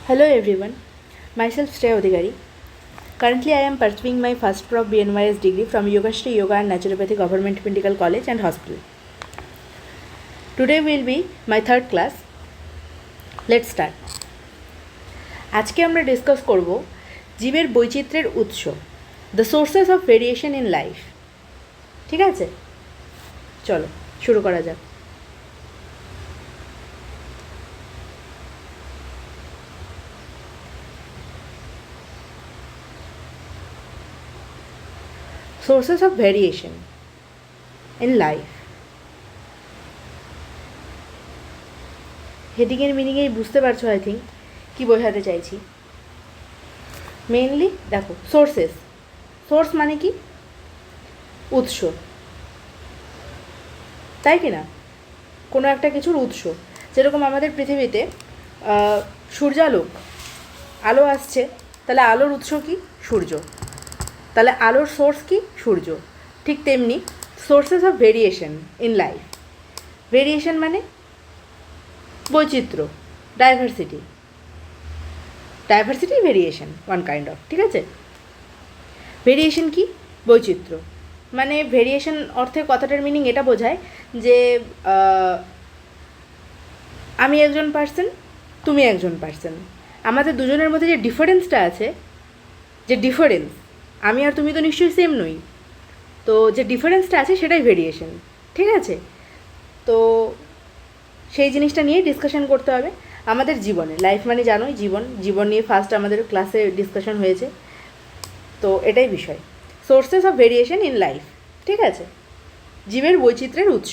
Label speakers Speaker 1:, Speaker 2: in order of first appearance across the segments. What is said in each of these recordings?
Speaker 1: Hello everyone, myself Shreya Odhikari. Currently I am pursuing my first Prof BNYS degree from Yogashri Yoga and Naturopathy Government Medical College and Hospital. Today will be my third class. Let's start. আজকে আমরা discuss করব জীবের বৈচিত্র্যের উৎস, the sources of variation in life. ঠিক আছে, চলো শুরু করা যাক। Sources of variation in life. হেডিংয়ের মিনিংয়েই বুঝতে পারছো আই থিঙ্ক কী বোঝাতে চাইছি। মেইনলি দেখো, সোর্সেস, সোর্স মানে কি? উৎস, তাই কি না? কোনো একটা কিছুর উৎস। যেরকম আমাদের পৃথিবীতে সূর্যালোক, আলো আসছে, তাহলে আলোর উৎস কি? সূর্য। তাহলে আলোর সোর্স কি? সূর্য। ঠিক তেমনি sources of variation in life. Variation মানে বৈচিত্র্য, diversity. Diversity variation one kind of. ঠিক আছে, ভেরিয়েশন কি? বৈচিত্র্য। মানে ভেরিয়েশন অর্থে কথাটার মিনিং এটা বোঝায় যে আমি একজন পার্সন, তুমি একজন পার্সন, আমাদের দুজনের মধ্যে যে ডিফারেন্সটা আছে, যে ডিফারেন্স, আমি আর তুমি তো নিশ্চয়ই সেম নই, তো যে ডিফারেন্সটা আছে সেটাই ভেরিয়েশন। ঠিক আছে, তো সেই জিনিসটা নিয়ে ডিসকাশন করতে হবে আমাদের জীবনে। লাইফ মানে জানোই জীবন, জীবন নিয়ে ফার্স্ট আমাদের ক্লাসে ডিসকাশন হয়েছে, তো এটাই বিষয়, sources of variation in life. ঠিক আছে, জীবের বৈচিত্র্যের উৎস।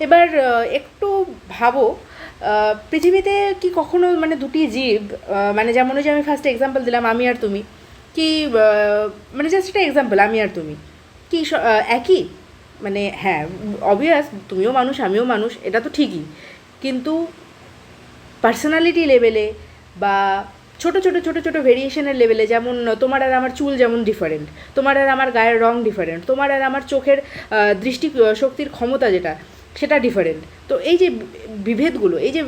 Speaker 1: এবার একটু ভাবো, পৃথিবীতে কি কখনো মানে দুটি জীব, মানে যেমন ওই যে আমি ফার্স্ট এক্সাম্পল দিলাম আমি আর তুমি, কি মানে জাস্ট একটা এক্সাম্পল, আমি আর তুমি কি একই? মানে হ্যাঁ, অবভিয়াস তুমিও মানুষ আমিও মানুষ, এটা তো ঠিকই, কিন্তু পার্সোনালিটি লেভেলে বা ছোটো ছোটো ছোটো ছোটো ভেরিয়েশনের লেভেলে, যেমন তোমার আর আমার চুল যেমন ডিফারেন্ট, তোমার আর আমার গায়ের রং ডিফারেন্ট, তোমার আর আমার চোখের দৃষ্টি শক্তির ক্ষমতা যেটা, সেটা ডিফারেন্ট। তো এই যে বিভেদগুলো, এই যে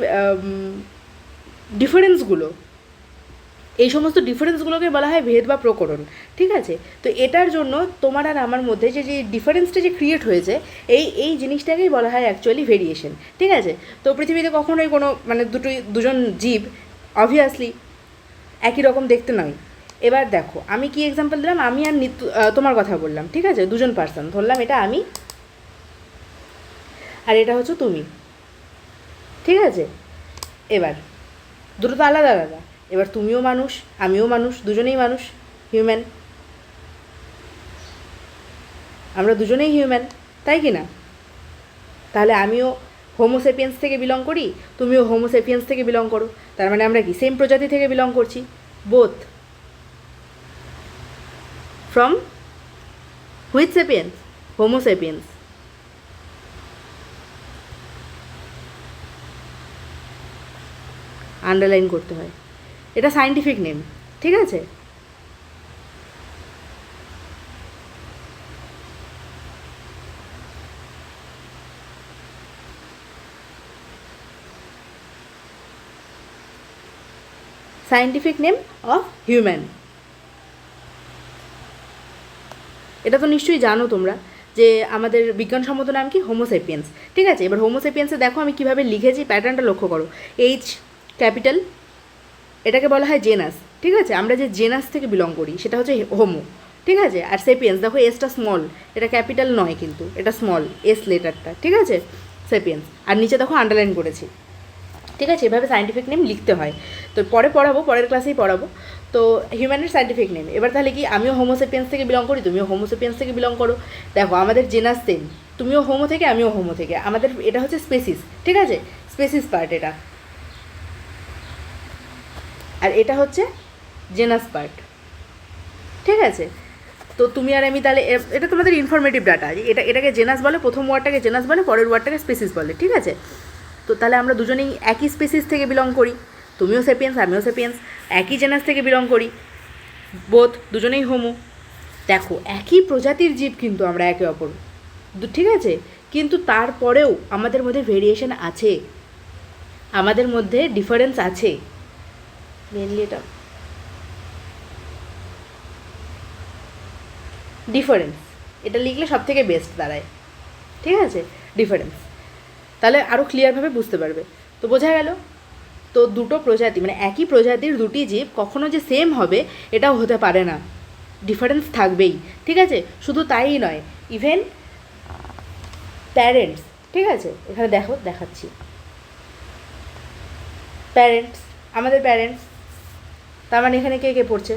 Speaker 1: ডিফারেন্সগুলো, এই সমস্ত ডিফারেন্সগুলোকে বলা হয় ভেদ বা প্রকরণ। ঠিক আছে, তো এটার জন্য তোমার আর আমার মধ্যে যে যে ডিফারেন্সটা যে ক্রিয়েট হয়েছে, এই জিনিসটাকেই বলা হয় অ্যাকচুয়ালি ভেরিয়েশন। ঠিক আছে, তো পৃথিবীতে কখনোই কোনো মানে দুজন জীব অবভিয়াসলি একই রকম দেখতে নয়। এবার দেখো, আমি কি এক্সাম্পল দিলাম, আমি আর তোমার কথা বললাম। ঠিক আছে, দুজন পার্সন ধরলাম, এটা আমি আর এটা হচ্ছে তুমি। ঠিক আছে, এবার দুটো তো আলাদা আলাদা। এবার তুমিও মানুষ আমিও মানুষ, দুজনেই মানুষ, হিউম্যান, আমরা দুজনেই হিউম্যান, তাই কি না? তাহলে আমিও হোমোসেপিয়েন্স থেকে বিলং করি, তুমিও হোমোসেপিয়েন্স থেকে বিলং করো, তার মানে আমরা কি সেম প্রজাতি থেকে বিলং করছি, both from which sapiens? Homo sapiens. Underline করতে হয়, এটা সায়েন্টিফিক নেম। ঠিক আছে, সায়েন্টিফিক নেম অফ হিউম্যান। এটা তো নিশ্চয়ই জানো তোমরা যে আমাদের বিজ্ঞানসম্মত নাম কি? হোমোসেপিয়েন্স। ঠিক আছে, এবার হোমোসেপিয়েন্সে দেখো আমি কীভাবে লিখেছি, প্যাটার্নটা লক্ষ্য করো। এইচ ক্যাপিটাল, এটাকে বলা হয় জেনাস। ঠিক আছে, আমরা যে জেনাস থেকে বিলং করি সেটা হচ্ছে হোমো। ঠিক আছে, আর সেপিয়েন্স দেখো, এসটা স্মল, এটা ক্যাপিটাল নয় কিন্তু এটা স্মল এস লেটারটা। ঠিক আছে, সেপিয়েন্স, আর নিচে দেখো আন্ডারলাইন করেছি। ঠিক আছে, এভাবে সায়েন্টিফিক নেম লিখতে হয়, তো পরে পড়াবো, পরের ক্লাসেই পড়াবো। তো হিউম্যানের সায়েন্টিফিক নেম। এবার তাহলে কি, আমিও হোমোসেপিয়েন্স থেকে বিলং করি, তুমিও হোমোসেপিয়েন্স থেকে বিলং করো। দেখো আমাদের জেনাস সেম, তুমিও হোমো থেকে আমিও হোমো থেকে, আমাদের এটা হচ্ছে স্পেসিস। ঠিক আছে, স্পেসিস পার্ট এটা, আর এটা হচ্ছে জেনাস পার্ট। ঠিক আছে, তো তুমি আর আমি তাহলে, এটা তোমাদের ইনফরমেটিভ ডাটা, এটাকে জেনাস বলে, প্রথম ওয়ার্ডটাকে জেনাস বলে, পরের ওয়ার্ডটাকে স্পেসিস বলে। ঠিক আছে, তো তাহলে আমরা দুজনেই একই স্পেসিস থেকে বিলং করি, তুমিও সেপিয়েন্স আমিও সেপিয়েন্স, একই জেনাস থেকে বিলং করি, বোথ দুজনেই হোমো। দেখো একই প্রজাতির জীব কিন্তু আমরা একে অপর, ঠিক আছে, কিন্তু তারপরেও আমাদের মধ্যে ভেরিয়েশন আছে, আমাদের মধ্যে ডিফারেন্স আছে। মেনলি এটা ডিফারেন্স, এটা লিখলে সব থেকে বেস্ট দাঁড়ায়, ঠিক আছে, ডিফারেন্স, তাহলে আরও ক্লিয়ারভাবে বুঝতে পারবে। তো বোঝা গেল। তো দুটো প্রজাতি মানে একই প্রজাতির দুটি জীব কখনো যে সেম হবে এটাও হতে পারে না, ডিফারেন্স থাকবেই, ঠিক আছে। শুধু তাই নয়, ইভেন প্যারেন্টস, ঠিক আছে, এখানে দেখো দেখাচ্ছি, প্যারেন্টস, আমাদের প্যারেন্টস, তার মানে এখানে কে কে পড়ছে,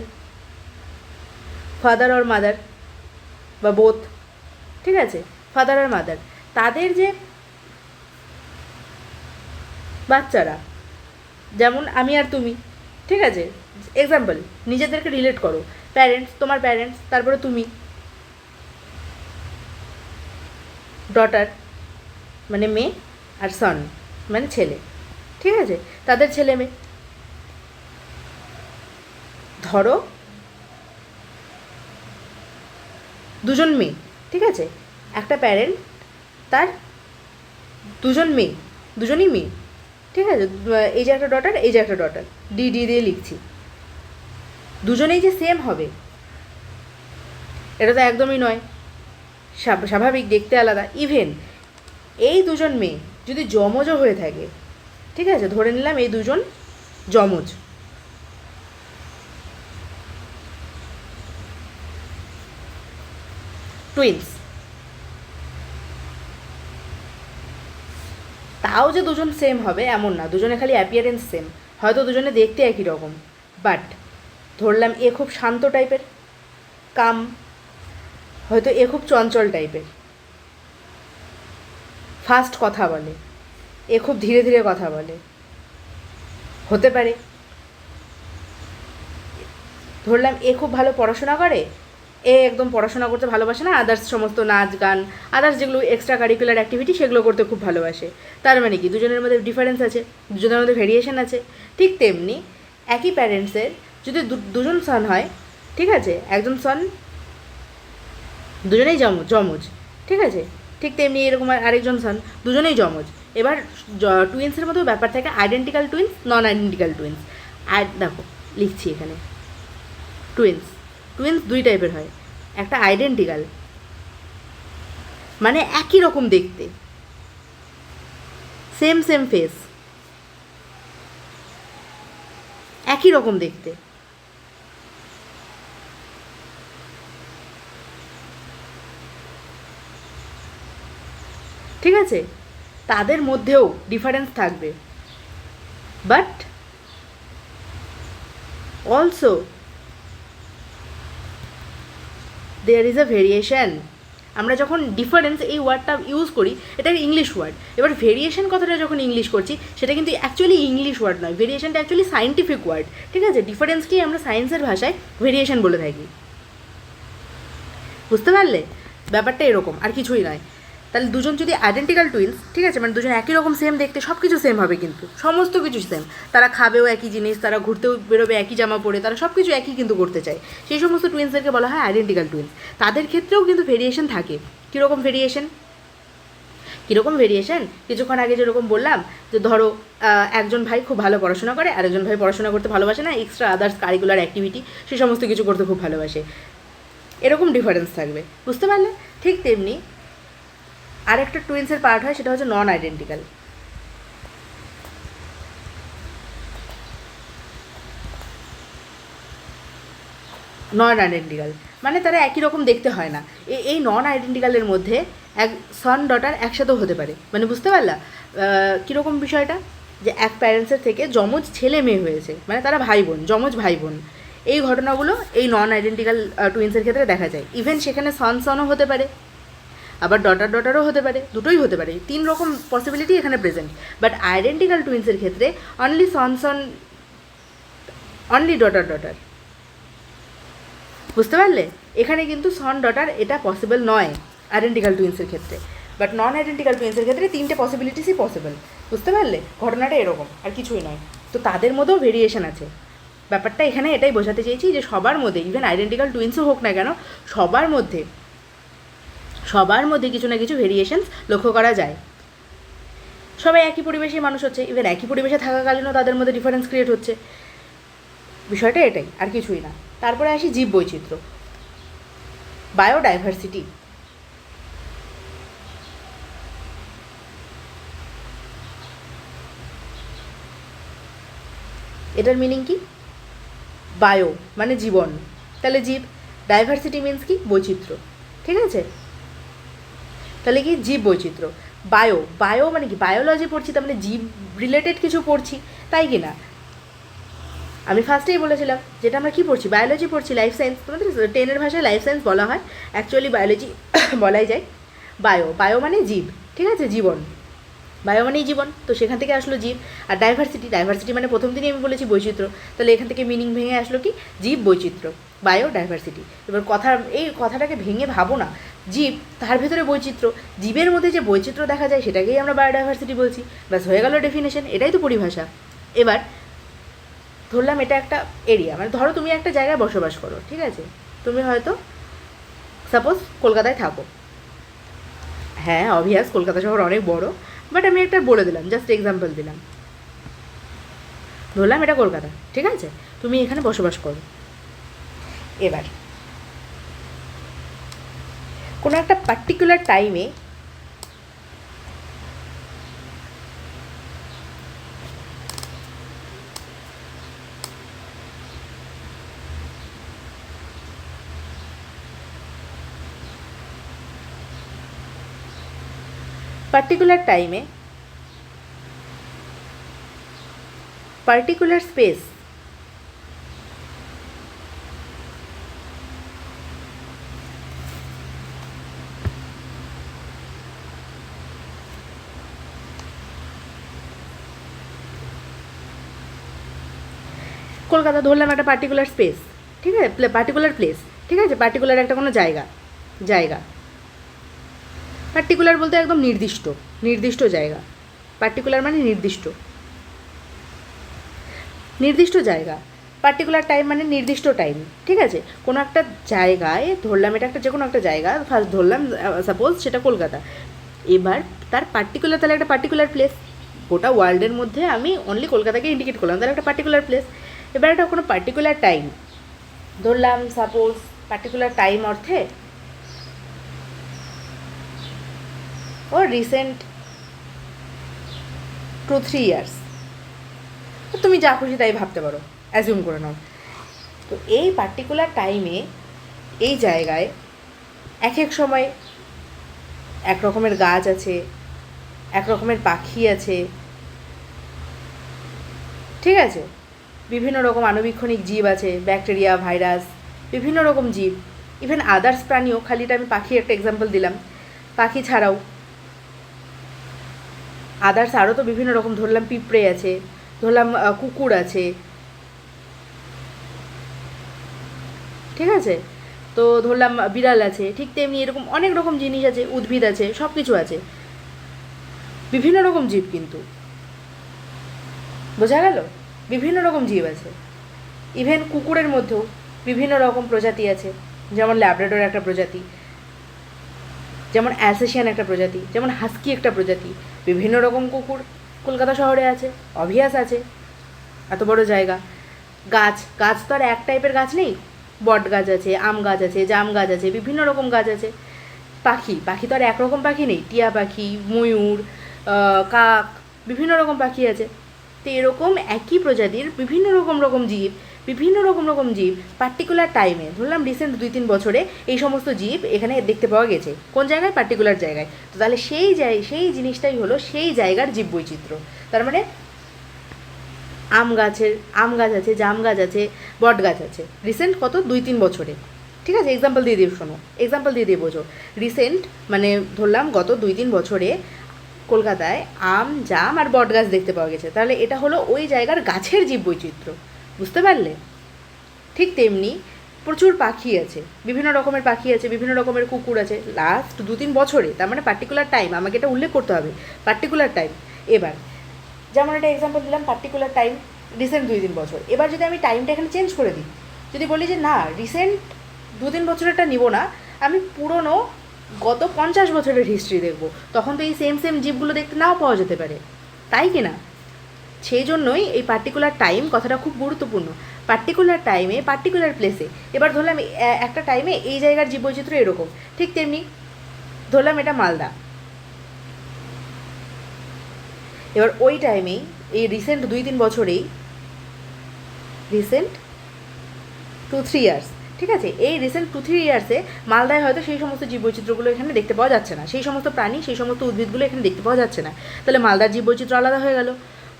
Speaker 1: ফাদার অর মাদার বা বোথ, ঠিক আছে, ফাদার আর মাদার, তাদের যে বাচ্চারা, যেমন আমি আর তুমি, ঠিক আছে, এক্সাম্পল, নিজেদেরকে রিলেট করো, প্যারেন্টস, তোমার প্যারেন্টস, তারপরে তুমি, ডটার মানে মেয়ে, আর সন মানে ছেলে, ঠিক আছে, তাদের ছেলে মেয়ে। ধরো দুজন মেয়ে, ঠিক আছে, একটা প্যারেন্ট, তার দুজন মেয়ে, দুজনই মেয়ে, ঠিক আছে, এই যে একটা ডটার, এই যে একটা ডটার, ডি ডি দিয়ে লিখছি, দুজনেই যে সেম হবে এটা তো একদমই নয়, স্বাভাবিক, দেখতে আলাদা। ইভেন এই দুজন মেয়ে যদি যমজও হয়ে থাকে, ঠিক আছে, ধরে নিলাম এই দুজন যমজ, টুইন্স, তাও যে দুজন সেম হবে এমন না, দুজনে খালি অ্যাপিয়ারেন্স সেম, হয়তো দুজনে দেখতে একই রকম, বাট ধরলাম এ খুব শান্ত টাইপের, কাম, হয়তো এ খুব চঞ্চল টাইপের, ফাস্ট কথা বলে, এ খুব ধীরে ধীরে কথা বলে, হতে পারে। ধরলাম এ খুব ভালো পড়াশোনা করে, এ একদম পড়াশোনা করতে ভালোবাসে না, আদার্স সমস্ত নাচ গান, আদার্স যেগুলো এক্সট্রা কারিকুলার অ্যাক্টিভিটি সেগুলো করতে খুব ভালোবাসে। তার মানে কি দুজনের মধ্যে ডিফারেন্স আছে, দুজনের মধ্যে ভেরিয়েশন আছে। ঠিক তেমনি একই প্যারেন্টসের যদি দুজন সন হয়, ঠিক আছে, একজন সন, দুজনেই যমজ, ঠিক আছে, ঠিক তেমনি এরকম আরেকজন সন, দুজনেই যমজ। এবার টুইন্সের মধ্যেও ব্যাপার থাকে, আইডেন্টিক্যাল টুইন্স, নন আইডেন্টিক্যাল টুইন্স। আর দেখো লিখছি এখানে, টুইন্স, টুইন্স দুই টাইপের হয়, একটা আইডেন্টিক্যাল মানে একই রকম দেখতে, সেম সেম ফেস, একই রকম দেখতে, ঠিক আছে, তাদের মধ্যেও ডিফারেন্স থাকবে, but also there is a variation. আমরা যখন ডিফারেন্স এই ওয়ার্ডটা ইউজ করি, এটা ইংলিশ ওয়ার্ড, এবার ভেরিয়েশন কথাটা যখন ইংলিশ করছি সেটা কিন্তু অ্যাকচুয়ালি ইংলিশ ওয়ার্ড নয়, ভেরিয়েশনটা অ্যাকচুয়ালি সায়েন্টিফিক ওয়ার্ড, ঠিক আছে, ডিফারেন্সকেই আমরা সায়েন্সের ভাষায় ভেরিয়েশন বলে থাকি। বুঝতে পারলে ব্যাপারটা এরকম, আর কিছুই নয়। তাহলে দুজন যদি আইডেন্টিক্যাল টুইন্স, ঠিক আছে, মানে দুজন একই রকম সেম দেখতে, সব কিছু সেম হবে, কিন্তু সমস্ত কিছু সেম, তারা খাবেও একই জিনিস, তারা ঘুরতেও বেরোবে একই জামা পরে, তারা সব কিছু একই কিন্তু করতে চায়, সেই সমস্ত টুইন্সদেরকে বলা হয় আইডেন্টিক্যাল টুইন্স। তাদের ক্ষেত্রেও কিন্তু ভেরিয়েশন থাকে। কীরকম ভেরিয়েশন, কীরকম ভেরিয়েশন, কিছুক্ষণ আগে যেরকম বললাম যে ধরো একজন ভাই খুব ভালো পড়াশোনা করে, আরেকজন ভাই পড়াশোনা করতে ভালোবাসে না, এক্সট্রা আদার্স কারিকুলার অ্যাক্টিভিটি সে সমস্ত কিছু করতে খুব ভালোবাসে, এরকম ডিফারেন্স থাকবে। বুঝতে পারলে? ঠিক তেমনি আরেকটা টুইন্সের পার্ট হয়, সেটা হচ্ছে নন আইডেন্টিক্যাল। নন আইডেন্টিক্যাল মানে তারা একই রকম দেখতে হয় না। এই নন আইডেন্টিক্যালের মধ্যে এক সন ডটার একসাথেও হতে পারে, মানে বুঝতে পারলা কীরকম বিষয়টা, যে এক প্যারেন্টসের থেকে যমজ ছেলে মেয়ে হয়েছে, মানে তারা ভাই বোন, যমজ ভাই বোন, এই ঘটনাগুলো এই নন আইডেন্টিক্যাল টুইন্সের ক্ষেত্রে দেখা যায়। ইভেন সেখানে সনও হতে পারে, আবার ডটারও হতে পারে, দুটোই হতে পারে, 3 রকম পসিবিলিটি এখানে প্রেজেন্ট। বাট আইডেন্টিক্যাল টুইন্সের ক্ষেত্রে অনলি সন, অনলি ডটার। বুঝতে পারলে? এখানে কিন্তু সন ডটার এটা পসিবল নয় আইডেন্টিক্যাল টুইন্সের ক্ষেত্রে, বাট নন আইডেন্টিক্যাল টুইন্সের ক্ষেত্রে 3টে পসিবিলিটিসই পসিবল। বুঝতে পারলে? ঘটনাটা এরকম, আর কিছুই নয়। তো তাদের মধ্যেও ভেরিয়েশন আছে। ব্যাপারটা এখানে এটাই বোঝাতে চেয়েছি যে সবার মধ্যে, ইভেন আইডেন্টিক্যাল টুইন্সও হোক না কেন, সবার মধ্যে কিছু না কিছু ভেরিয়েশনস লক্ষ্য করা যায়। সবাই একই পরিবেশেই মানুষ হচ্ছে, ইভেন একই পরিবেশে থাকাকালীনও তাদের মধ্যে ডিফারেন্স ক্রিয়েট হচ্ছে। বিষয়টা এটাই, আর কিছুই না। তারপরে আসি জীব বৈচিত্র্য, বায়োডাইভার্সিটি। এটার মিনিং কি? বায়ো মানে জীবন, তাহলে জীব, ডাইভার্সিটি মিন্স কি? বৈচিত্র্য, ঠিক আছে? তাহলে কি জীব বৈচিত্র্য। বায়ো, বায়ো মানে কি? বায়োলজি পড়ছি, তার মানে জীব রিলেটেড কিছু পড়ছি, তাই কি না? আমি ফার্স্টেই বলেছিলাম যেটা আমরা কী পড়ছি, বায়োলজি পড়ছি, লাইফ সায়েন্স। তোমাদের 10-এর ভাষায় লাইফ সায়েন্স বলা হয়, অ্যাকচুয়ালি বায়োলজি বলাই যায়। বায়ো, বায়ো মানে জীব, ঠিক আছে? জীবন, বায়ো মানেই জীবন, তো সেখান থেকে আসলো জীব। আর ডাইভার্সিটি, ডাইভার্সিটি মানে প্রথম দিনই আমি বলেছি বৈচিত্র্য, তাহলে এখান থেকে মিনিং ভেঙে আসলো কি? জীব বৈচিত্র্য, বায়ো ডাইভার্সিটি। এবার এই কথাটাকে ভেঙে ভাবো না, জীব তার ভেতরে বৈচিত্র্য, জীবের মধ্যে যে বৈচিত্র্য দেখা যায় সেটাকেই আমরা বায়োডাইভার্সিটি বলছি, ব্যাস হয়ে গেল ডেফিনেশন, এটাই তো পরিভাষা। এবার ধরলাম এটা একটা এরিয়া, মানে ধরো তুমি একটা জায়গায় বসবাস করো, ঠিক আছে? তুমি হয়তো সাপোজ কলকাতায় থাকো, হ্যাঁ অবভিয়াস কলকাতা শহর অনেক বড়, বাট আমি একটা বলে দিলাম, জাস্ট এক্সাম্পল দিলাম। ধরলাম এটা কলকাতা, ঠিক আছে? তুমি এখানে বসবাস করো। এবার কোনো একটা পার্টিকুলার টাইমে পার্টিকুলার স্পেস, কলকাতা ধরলাম একটা পার্টিকুলার স্পেস, ঠিক আছে? পার্টিকুলার প্লেস, ঠিক আছে? পার্টিকুলার একটা কোনো জায়গা, জায়গা পার্টিকুলার বলতে একদম নির্দিষ্ট, নির্দিষ্ট জায়গা। পার্টিকুলার মানে নির্দিষ্ট, নির্দিষ্ট জায়গা। পার্টিকুলার টাইম মানে নির্দিষ্ট টাইম, ঠিক আছে? কোনো একটা জায়গায় ধরলাম, এটা একটা যে কোনো একটা জায়গা, ফার্স্ট ধরলাম সাপোজ সেটা কলকাতা। এবার তার পার্টিকুলার, তাহলে একটা পার্টিকুলার প্লেস, গোটা ওয়ার্ল্ডের মধ্যে আমি অনলি কলকাতাকে ইন্ডিকেট করলাম, তাহলে একটা পার্টিকুলার প্লেস। এবার একটা কোনো পার্টিকুলার টাইম ধরলাম, সাপোজ পার্টিকুলার টাইম অর্থে ও রিসেন্ট 2-3 ইয়ার্স, তুমি যা খুশি তাই ভাবতে পারো, অ্যাজিউম করে নাও। তো এই পার্টিকুলার টাইমে এই জায়গায় এক এক সময় এক রকমের গাছ আছে, এক রকমের পাখি আছে, ঠিক আছে? বিভিন্ন রকম আণুবীক্ষণিক জীব আছে, ব্যাকটেরিয়া, ভাইরাস, বিভিন্ন রকম জীব, ইভেন আদার্স প্রাণীও। খালিটা আমি পাখি একটা এক্সাম্পল দিলাম, পাখি ছাড়াও আদার্স আরও তো বিভিন্ন রকম, ধরলাম পিঁপড়ে আছে, ধরলাম কুকুর আছে, ঠিক আছে? তো ধরলাম বিড়াল আছে, ঠিক তেমনি এরকম অনেক রকম জিনিস আছে, উদ্ভিদ আছে, সব কিছু আছে, বিভিন্ন রকম জীব। কিন্তু বোঝা গেল, বিভিন্ন রকম জীব আছে। ইভেন কুকুরের মধ্যেও বিভিন্ন রকম প্রজাতি আছে, যেমন ল্যাব্রাডর একটা প্রজাতি, যেমন অ্যালসেশিয়ান একটা প্রজাতি, যেমন হাস্কি একটা প্রজাতি। বিভিন্ন রকম কুকুর কলকাতা শহরে আছে, অবভিয়াস আছে, এত বড় জায়গা। গাছ, গাছ তো আর এক টাইপের গাছ নেই, বট গাছ আছে, আম গাছ আছে, জাম গাছ আছে, বিভিন্ন রকম গাছ আছে। পাখি, পাখি তো আর একরকম পাখি নেই, টিয়া পাখি, ময়ূর, কাক, বিভিন্ন রকম পাখি আছে। তো এরকম একই প্রজাতির বিভিন্ন রকম জীব, বিভিন্ন রকম জীব পার্টিকুলার টাইমে, ধরলাম রিসেন্ট 2-3 বছরে এই সমস্ত জীব এখানে দেখতে পাওয়া গেছে। কোন জায়গায়? পার্টিকুলার জায়গায়। তো তাহলে সেই জিনিসটাই হলো সেই জায়গার জীব বৈচিত্র্য। তার মানে আম গাছ আছে, জাম গাছ আছে, বট গাছ আছে, রিসেন্ট কত 2-3 বছরে, ঠিক আছে? এক্সাম্পল দিয়ে দিয়ে শোনো, এক্সাম্পল দিয়ে দিয়ে বোঝো। রিসেন্ট মানে ধরলাম গত 2-3 বছরে কলকাতায় আম, জাম আর বট গাছ দেখতে পাওয়া গেছে, তাহলে এটা হলো ওই জায়গার গাছের জীব বৈচিত্র্য। বুঝতে পারলে? ঠিক তেমনি প্রচুর পাখি আছে, বিভিন্ন রকমের পাখি আছে, বিভিন্ন রকমের কুকুর আছে লাস্ট 2-3 বছরে, তার মানে পার্টিকুলার টাইম, আমাকে এটা উল্লেখ করতে হবে, পার্টিকুলার টাইম। এবার যেমন একটা এক্সাম্পল দিলাম, পার্টিকুলার টাইম রিসেন্ট 2-3 বছর। এবার যদি আমি টাইমটা এখানে চেঞ্জ করে দিই, যদি বলি যে না রিসেন্ট 2-3 বছরেরটা নিব না, আমি পুরনো গত 50 বছরের হিস্ট্রি দেখব, তখন তো এই সেম জীবগুলো দেখতে নাও পাওয়া যেতে পারে, তাই কি না? সেই জন্যই এই পার্টিকুলার টাইম কথাটা খুব গুরুত্বপূর্ণ। পার্টিকুলার টাইমে পার্টিকুলার প্লেসে, এবার ধরলাম একটা টাইমে এই জায়গার জীববৈচিত্র্য এরকম, ঠিক তেমনি ধরলাম এটা মালদা, এবার ওই টাইমেই এই রিসেন্ট 2-3 বছরেই, রিসেন্ট 2-3 ইয়ার্স, ঠিক আছে, এই রিসেন্ট 2-3 ইয়ার্সে মালদায় হয়তো সেই সমস্ত জীববৈচিত্র্যগুলো এখানে দেখতে পাওয়া যাচ্ছে না, সেই সমস্ত প্রাণী, সেই সমস্ত উদ্ভিদগুলো এখানে দেখতে পাওয়া যাচ্ছে না, তাহলে মালদার জীববৈচিত্র্য আলাদা হয়ে গেল।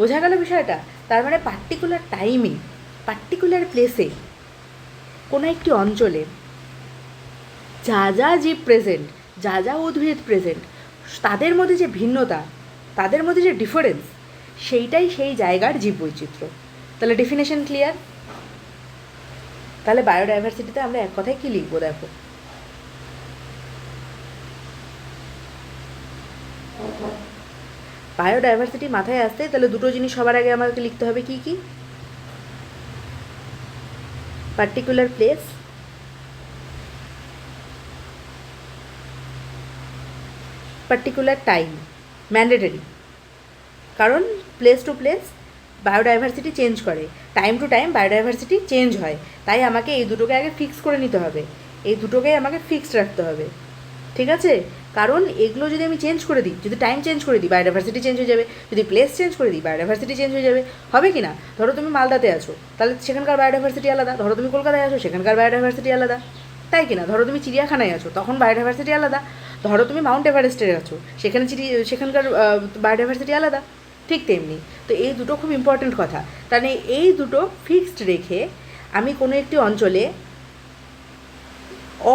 Speaker 1: বোঝা গেল বিষয়টা? তার মানে পার্টিকুলার টাইমে পার্টিকুলার প্লেসে কোনো একটি অঞ্চলে যা যা জীব প্রেজেন্ট, যা যা উদ্ভিদ প্রেজেন্ট, তাদের মধ্যে যে ভিন্নতা, তাদের মধ্যে যে ডিফারেন্স, সেইটাই সেই জায়গার জীববৈচিত্র্য। তাহলে ডেফিনেশন ক্লিয়ার? তাহলে বায়োডাইভার্সিটিতে আমরা এক কথায় কী লিখবো দেখো, বায়োডাইভার্সিটি মাথায় আসতে তাহলে দুটো জিনিস সবার আগে আমাকে লিখতে হবে, কি কি? Particular place, particular time, mandatory, কারণ place to place biodiversity change করে, time to time biodiversity change হয়, তাই আমাকে এই দুটোকে আগে ফিক্স করে নিতে হবে, এই দুটোকেই আমাকে ফিক্সড রাখতে হবে, ঠিক আছে? কারণ এগুলো যদি আমি চেঞ্জ করে দিই, যদি টাইম চেঞ্জ করে দিই বায়োডাইভার্সিটি চেঞ্জ হয়ে যাবে, যদি প্লেস চেঞ্জ করে দিই বায়োডাইভার্সিটি চেঞ্জ হয়ে যাবে, হবে কি না? ধরো তুমি মালদাতে আছো, তাহলে সেখানকার বায়োডাইভার্সিটি আলাদা, ধরো তুমি কলকাতায় আছো, সেখানকার বায়োডাইভার্সিটি আলাদা, তাই কি না? ধরো তুমি চিড়িয়াখানায় আছো, তখন বায়োডাইভার্সিটি আলাদা, ধরো তুমি মাউন্ট এভারেস্টে আছো, সেখানকার বায়োডাইভার্সিটি আলাদা, ঠিক তেমনি। তো এই দুটো খুব ইম্পর্ট্যান্ট কথা, তাহলে এই দুটো ফিক্সড রেখে আমি কোনো একটি অঞ্চলে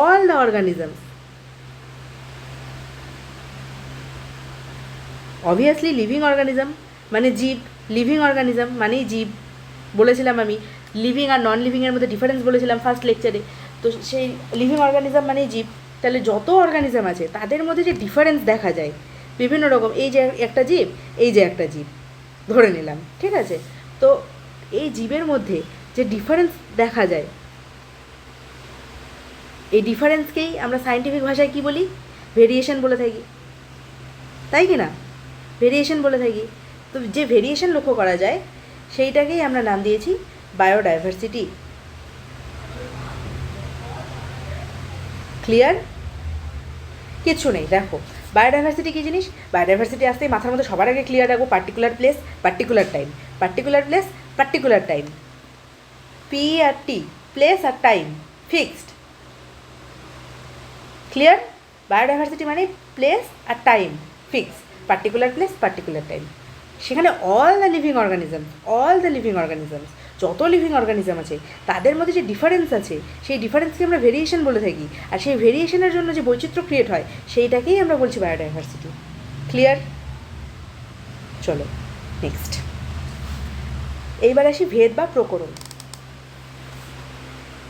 Speaker 1: all the organisms, obviously living organism মানে জীব, লিভিং অর্গানিজম মানেই জীব, বলেছিলাম আমি লিভিং আর নন লিভিংয়ের মধ্যে ডিফারেন্স বলেছিলাম ফার্স্ট লেকচারে। তো সেই লিভিং অর্গানিজম মানেই জীব, তাহলে যত অর্গানিজম আছে তাদের মধ্যে যে ডিফারেন্স দেখা যায় বিভিন্ন রকম, এই যে একটা জীব, এই যে একটা জীব ধরে নিলাম, ঠিক আছে? তো এই জীবের মধ্যে যে ডিফারেন্স দেখা যায়, এই ডিফারেন্সকেই আমরা সায়েন্টিফিক ভাষায় কী বলি? ভেরিয়েশন বলে থাকি, তাই কি না? ভেরিয়েশন বলে থাকি। তো যে ভেরিয়েশন লক্ষ্য করা যায় সেইটাকেই আমরা নাম দিয়েছি বায়োডাইভার্সিটি। ক্লিয়ার? কিচ্ছু নেই, দেখো বায়োডাইভার্সিটি কী জিনিস? বায়োডাইভার্সিটি আসতেই মাথার মধ্যে সবার আগে ক্লিয়ার রাখবো particular place, particular time, particular place, particular time, P R T, place আর টাইম ফিক্সড। ক্লিয়ার? বায়োডাইভার্সিটি মানে প্লেস আর time fixed, particular place, particular time, সেখানে অল দ্য লিভিং অর্গানিজমস, যত লিভিং অর্গানিজম আছে তাদের মধ্যে যে ডিফারেন্স আছে সেই ডিফারেন্সকে আমরা ভেরিয়েশন বলে থাকি, আর সেই ভেরিয়েশনের জন্য যে বৈচিত্র্য ক্রিয়েট হয় সেইটাকেই আমরা বলছি বায়োডাইভার্সিটি। ক্লিয়ার? চলো নেক্সট, এইবার আসি ভেদ বা প্রকরণ,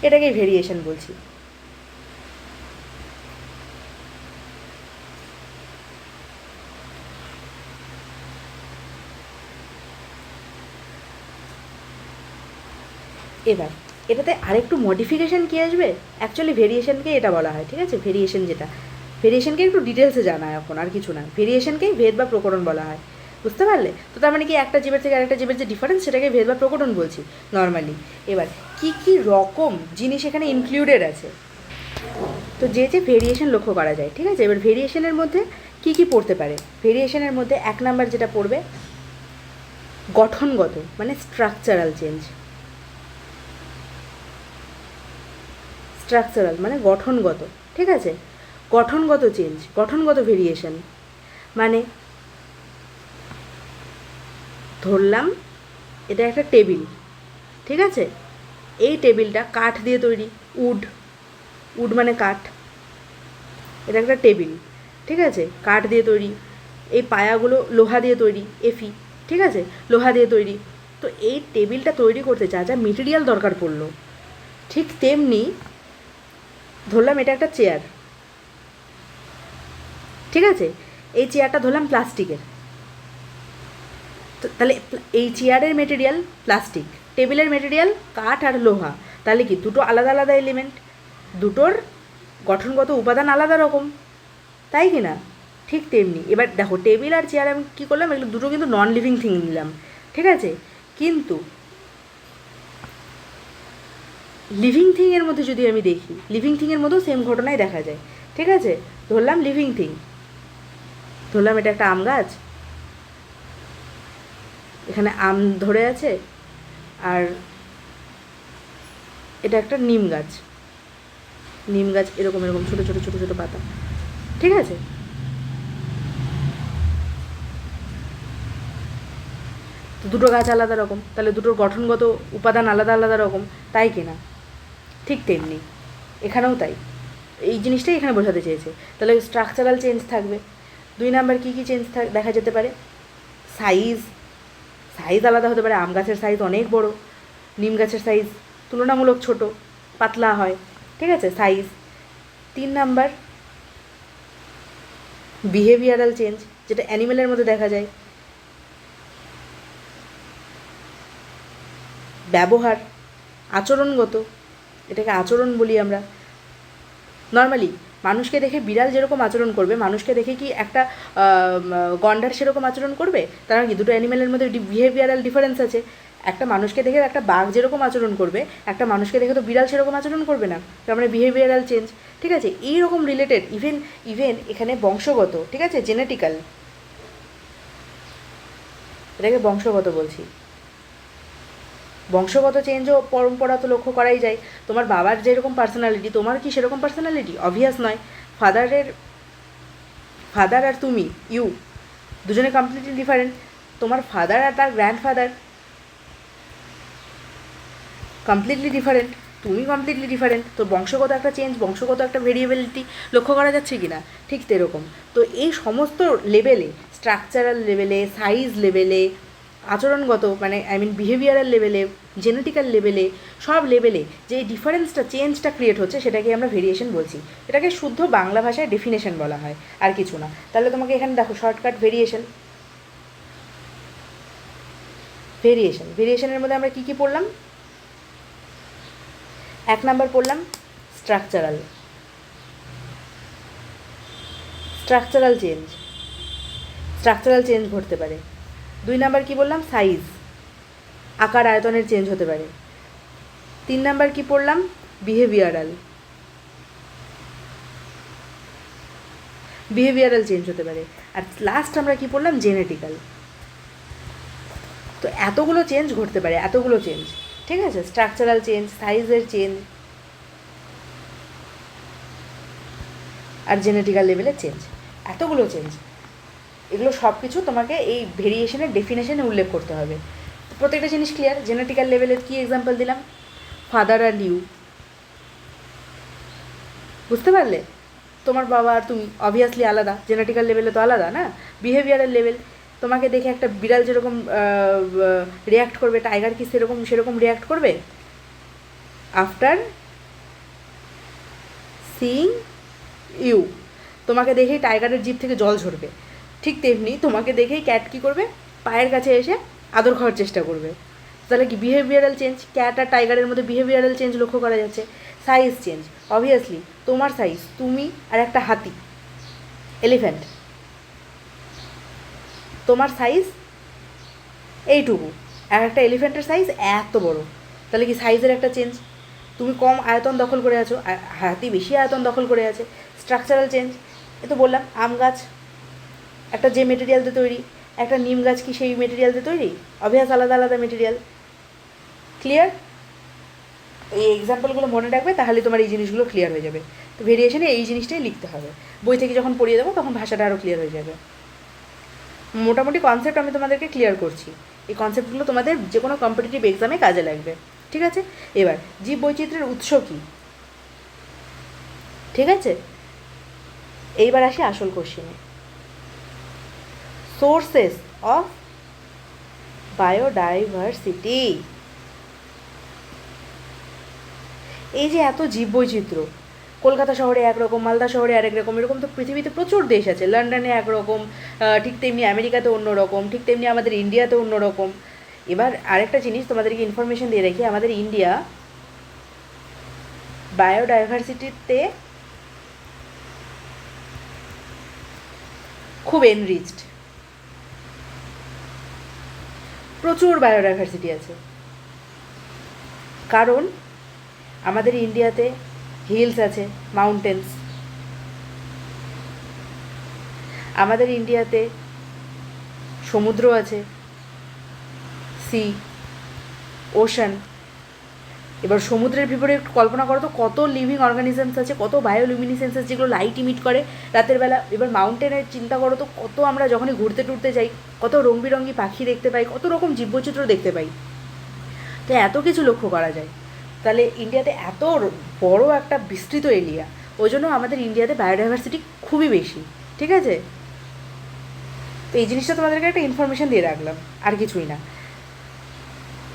Speaker 1: এটাকেই ভেরিয়েশন বলছি। এবার এটাতে আরেকটু মডিফিকেশান কী আসবে? অ্যাকচুয়ালি ভেরিয়েশনকে এটা বলা হয়, ঠিক আছে? ভেরিয়েশনকে একটু ডিটেলসে জানা এখন, আর কিছু না, ভেরিয়েশনকেই ভেদ বা প্রকরণ বলা হয়, বুঝতে পারলে? তো তার মানে কি একটা জীবের থেকে আরেকটা জীবের যে ডিফারেন্স সেটাকে ভেদ বা প্রকরণ বলছি নর্মালি। এবার কী কী রকম জিনিস এখানে ইনক্লুডেড আছে, তো যে ভেরিয়েশন লক্ষ্য করা যায়, ঠিক আছে? এবার ভেরিয়েশনের মধ্যে কী কী পড়তে পারে? ভেরিয়েশনের মধ্যে 1 নাম্বার যেটা পড়বে গঠনগত, মানে স্ট্রাকচারাল চেঞ্জ, স্ট্রাকচারাল মানে গঠনগত, ঠিক আছে? গঠনগত চেঞ্জ, গঠনগত ভেরিয়েশন মানে ধরলাম এটা একটা টেবিল, ঠিক আছে? এই টেবিলটা কাঠ দিয়ে তৈরি, উড মানে কাঠ, এটা একটা টেবিল, ঠিক আছে? কাঠ দিয়ে তৈরি, এই পায়াগুলো লোহা দিয়ে তৈরি, এফি, ঠিক আছে? লোহা দিয়ে তৈরি। তো এই টেবিলটা তৈরি করতে যা যা মেটেরিয়াল দরকার পড়লো, ঠিক তেমনি ধরলাম এটা একটা চেয়ার, ঠিক আছে? এই চেয়ারটা ধরলাম প্লাস্টিকের, তো তাহলে এই চেয়ারের মেটেরিয়াল প্লাস্টিক, টেবিলের মেটেরিয়াল কাঠ আর লোহা, তাহলে কি দুটো আলাদা আলাদা এলিমেন্ট, দুটোর গঠনগত উপাদান আলাদা রকম, তাই কি না? ঠিক তেমনি এবার দেখো টেবিল আর চেয়ার আমি কী করলাম, এগুলো দুটো কিন্তু নন লিভিং থিং নিলাম, ঠিক আছে? কিন্তু লিভিং থিংয়ের মধ্যে যদি আমি দেখি, লিভিং থিংয়ের মধ্যেও সেম ঘটনাই দেখা যায়। ঠিক আছে? ধরলাম লিভিং থিং, ধরলাম এটা একটা আম গাছ, এখানে আম ধরে আছে, আর এটা একটা নিম গাছ, নিম গাছ এরকম এরকম ছোটো ছোটো ছোটো ছোটো পাতা। ঠিক আছে? তো দুটো গাছ আলাদা রকম, তাহলে দুটোর গঠনগত উপাদান আলাদা আলাদা রকম, তাই কি না? ঠিক তেমনি এখানেও তাই, এই জিনিসটাই এখানে বোঝাতে চেয়েছে। তাহলে স্ট্রাকচারাল চেঞ্জ থাকবে। 2 নাম্বার কী কী চেঞ্জ দেখা যেতে পারে? সাইজ, সাইজ আলাদা হতে পারে। আম গাছের সাইজ অনেক বড়, নিম গাছের সাইজ তুলনামূলক ছোট, পাতলা হয়। ঠিক আছে? সাইজ। 3 নাম্বার বিহেভিয়ারাল চেঞ্জ, যেটা অ্যানিমেলের মধ্যে দেখা যায়। ব্যবহার, আচরণগত, এটাকে আচরণ বলি আমরা। নর্মালি মানুষকে দেখে বিড়াল যেরকম আচরণ করবে, মানুষকে দেখে কি একটা গন্ডার সেরকম আচরণ করবে? তার কি দুটো অ্যানিমেলের মধ্যে বিহেভিয়ারাল ডিফারেন্স আছে। একটা মানুষকে দেখে একটা বাঘ যেরকম আচরণ করবে, একটা মানুষকে দেখে তো বিড়াল সেরকম আচরণ করবে না। তার মানে বিহেভিয়ারাল চেঞ্জ। ঠিক আছে? এইরকম রিলেটেড ইভেন এখানে বংশগত, ঠিক আছে, জেনেটিক্যাল, এটাকে বংশগত বলছি। বংশগত চেঞ্জও পরম্পরা তো লক্ষ্য করাই যায়। তোমার বাবার যেরকম পার্সোনালিটি, তোমার কি সেরকম পার্সোনালিটি? অবভিয়াস নয়। ফাদার আর তুমি, দুজনে কমপ্লিটলি ডিফারেন্ট। তোমার ফাদার আর তার গ্র্যান্ডফাদার কমপ্লিটলি ডিফারেন্ট, তুমি কমপ্লিটলি ডিফারেন্ট। তো বংশগত একটা চেঞ্জ, বংশগত একটা ভেরিয়েবিলিটি লক্ষ্য করা যাচ্ছে কি না? ঠিক সেরকম। তো এই সমস্ত লেভেলে, স্ট্রাকচারাল লেভেলে, সাইজ লেভেলে, আচরণগত মানে বিহেভিয়ারাল লেভেলে, জেনেটিক্যাল লেভেলে, সব লেভেলে যে ডিফারেন্সটা, চেঞ্জটা ক্রিয়েট হচ্ছে, সেটাকে আমরা ভেরিয়েশন বলছি। এটাকে শুদ্ধ বাংলা ভাষায় ডেফিনেশন বলা হয়, আর কিছু না। তাহলে তোমাকে এখানে দেখো শর্টকাট ভেরিয়েশনের মধ্যে আমরা কী কী পড়লাম? 1 নাম্বার পড়লাম স্ট্রাকচারাল চেঞ্জ ঘটতে পারে। 2 নাম্বার কী বললাম? সাইজ, আকার আয়তনের চেঞ্জ হতে পারে। 3 নাম্বার কী পড়লাম? বিহেভিয়ারাল চেঞ্জ হতে পারে। আর লাস্ট আমরা কী পড়লাম? জেনেটিক্যাল। তো এতগুলো চেঞ্জ ঘটতে পারে, এতগুলো চেঞ্জ। ঠিক আছে? স্ট্রাকচারাল চেঞ্জ, সাইজের চেঞ্জ, আর জেনেটিক্যাল লেভেলের চেঞ্জ, এতগুলো চেঞ্জ। এগুলো সব কিছু তোমাকে এই ভেরিয়েশনের ডেফিনেশনে উল্লেখ করতে হবে। প্রত্যেকটা জিনিস ক্লিয়ার। জেনেটিক্যাল লেভেলের কী এক্সাম্পল দিলাম? ফাদার আর ইউ, বুঝতে পারলে? তোমার বাবা আর তুমি অবভিয়াসলি আলাদা, জেনেটিক্যাল লেভেলে তো আলাদা না। বিহেভিয়ারাল লেভেল, তোমাকে দেখে একটা বিড়াল যেরকম রিয়াক্ট করবে, টাইগার কি সেরকম রিয়াক্ট করবে আফটার সিইং ইউ? তোমাকে দেখেই টাইগারের জিভ থেকে জল ঝরবে। ঠিক তেমনি তোমাকে দেখেই ক্যাট কী করবে? পায়ের কাছে এসে আদর খাওয়ার চেষ্টা করবে। তাহলে কি বিহেভিয়ারাল চেঞ্জ? ক্যাট আর টাইগারের মধ্যে বিহেভিয়ারাল চেঞ্জ লক্ষ্য করা যাচ্ছে। সাইজ চেঞ্জ, অবভিয়াসলি তোমার সাইজ, তুমি আর একটা হাতি, এলিফ্যান্ট, তোমার সাইজ এইটুকু, আর একটা এলিফ্যান্টের সাইজ এত বড়। তাহলে কি সাইজের একটা চেঞ্জ? তুমি কম আয়তন দখল করে আছো, হাতি বেশি আয়তন দখল করে আছে। স্ট্রাকচারাল চেঞ্জ, এ তো বললাম। আম গাছ একটা যে মেটেরিয়াল দিয়ে তৈরি, একটা নিম গাছ কি সেই মেটেরিয়াল দিয়ে তৈরি? অবভিয়াস আলাদা আলাদা মেটেরিয়াল। ক্লিয়ার? এই এক্সাম্পলগুলো মনে রাখবে, তাহলে তোমার এই জিনিসগুলো ক্লিয়ার হয়ে যাবে। তো ভেরিয়েশনে এই জিনিসটাই লিখতে হবে। বই থেকে যখন পড়িয়ে দেবো তখন ভাষাটা আরও ক্লিয়ার হয়ে যাবে। মোটামুটি কনসেপ্ট আমি তোমাদেরকে ক্লিয়ার করছি। এই কনসেপ্টগুলো তোমাদের যে কোনো কম্পিটিটিভ এক্সামে কাজে লাগবে। ঠিক আছে? এবার জীববৈচিত্র্যের উৎস কী? ঠিক আছে? এইবার আসি আসল কোশ্চেনে। Sources of biodiversity. এই যে এত জীববৈচিত্র্য, কলকাতা শহরে একরকম, মালদা শহরে আরেক রকম, এরকম তো পৃথিবীতে প্রচুর দেশ আছে। লন্ডনে একরকম, ঠিক তেমনি আমেরিকাতে অন্যরকম, ঠিক তেমনি আমাদের ইন্ডিয়াতে অন্যরকম। এবার আরেকটা জিনিস তোমাদেরকে ইনফরমেশন দিয়ে রাখি, আমাদের ইন্ডিয়া বায়োডাইভার্সিটিতে খুব এনরিচড, প্রচুর বায়োডাইভার্সিটি আছে, কারণ আমাদের ইন্ডিয়াতে হিলস আছে, মাউন্টেন্স, আমাদের ইন্ডিয়াতে সমুদ্র আছে, সি, ওশান। এবার সমুদ্রের ভিতরে কল্পনা করো তো কত লিভিং অর্গানিজমস আছে, কত বায়োলুমিনিসেন্সেস যেগুলো লাইট ইমিট করে রাতের বেলা। এবার মাউন্টেনের চিন্তা করো তো, কত আমরা যখনই ঘুরতে টুরতে যাই কত রঙবিরঙি পাখি দেখতে পাই, কত রকম জীববৈচিত্র্য দেখতে পাই। তো এত কিছু লক্ষ্য করা যায়। তাহলে ইন্ডিয়াতে এত বড় একটা বিস্তৃত এরিয়া, ওই জন্য আমাদের ইন্ডিয়াতে বায়োডাইভার্সিটি খুবই বেশি। ঠিক আছে, তো এই জিনিসটা তোমাদেরকে একটা ইনফরমেশন দিয়ে রাখলাম, আর কিছুই না,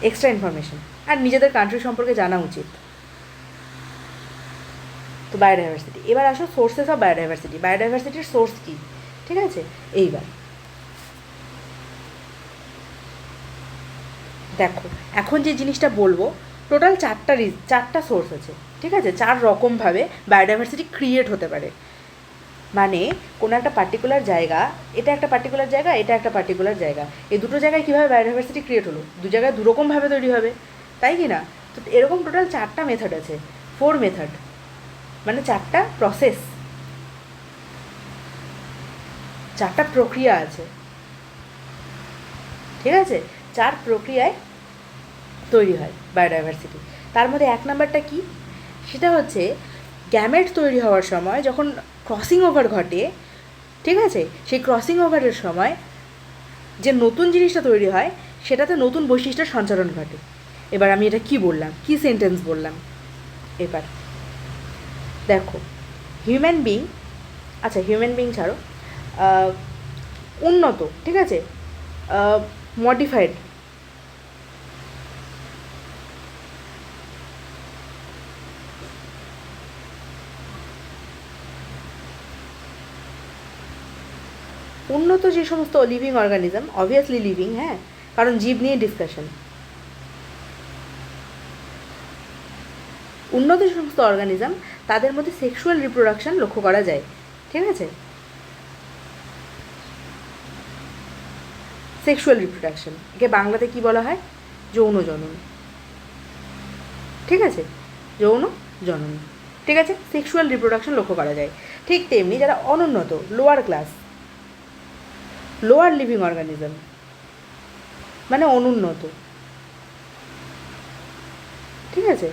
Speaker 1: এক্সট্রা ইনফরমেশন। আর নিজেদের কান্ট্রি সম্পর্কে জানা উচিত। তো বায়োডাইভার্সিটি, এবার আসো সোর্সেস অফ বায়োডাইভার্সিটি। বায়োডাইভার্সিটির সোর্স কী? ঠিক আছে, এইবার দেখো, এখন যে জিনিসটা বলবো টোটাল চারটা সোর্স আছে। ঠিক আছে, 4 রকমভাবে বায়োডাইভার্সিটি ক্রিয়েট হতে পারে। মানে কোনো একটা পার্টিকুলার জায়গা, এটা একটা পার্টিকুলার জায়গা, এটা একটা পার্টিকুলার জায়গা, এই দুটো জায়গায় কীভাবে বায়োডাইভার্সিটি ক্রিয়েট হলো? দু জায়গায় দুরকমভাবে তৈরি হবে, তাই কি না? তো এরকম টোটাল 4টা মেথড আছে, 4 মেথড, মানে 4টা প্রসেস, 4টা প্রক্রিয়া আছে। ঠিক আছে, 4 প্রক্রিয়ায় তৈরি হয় বায়োডাইভার্সিটি। তার মধ্যে 1 নাম্বারটা কি? সেটা হচ্ছে গ্যামেট তৈরি হওয়ার সময় যখন ক্রসিং ওভার ঘটে, ঠিক আছে, সেই ক্রসিং ওভারের সময় যে নতুন জিনিসটা তৈরি হয় সেটাতে নতুন বৈশিষ্ট্যের সঞ্চারণ ঘটে। এবার আমি এটা কি বললাম, কি সেন্টেন্স বললাম? এবার দেখো, হিউম্যান বিং, আচ্ছা হিউম্যান বিং ছাড়ো, উন্নত, ঠিক আছে, মডিফাইড, উন্নত যে সমস্ত লিভিং অর্গানিজম, অবভিয়াসলি লিভিং, হ্যাঁ, কারণ জীব নিয়ে ডিসকাশন। উন্নত যে সমস্ত অর্গানিজম তাদের মধ্যে সেক্সুয়াল রিপ্রোডাকশন লক্ষ্য করা যায়। ঠিক আছে, সেক্সুয়াল রিপ্রোডাকশন, একে বাংলাতে কি বলা হয়? যৌন জনন। ঠিক আছে, যৌন জনন। ঠিক আছে, সেক্সুয়াল রিপ্রোডাকশন লক্ষ্য করা যায়। ঠিক তেমনি যারা অনুন্নত, lower class, lower living organism, মানে অনুন্নত, ঠিক আছে,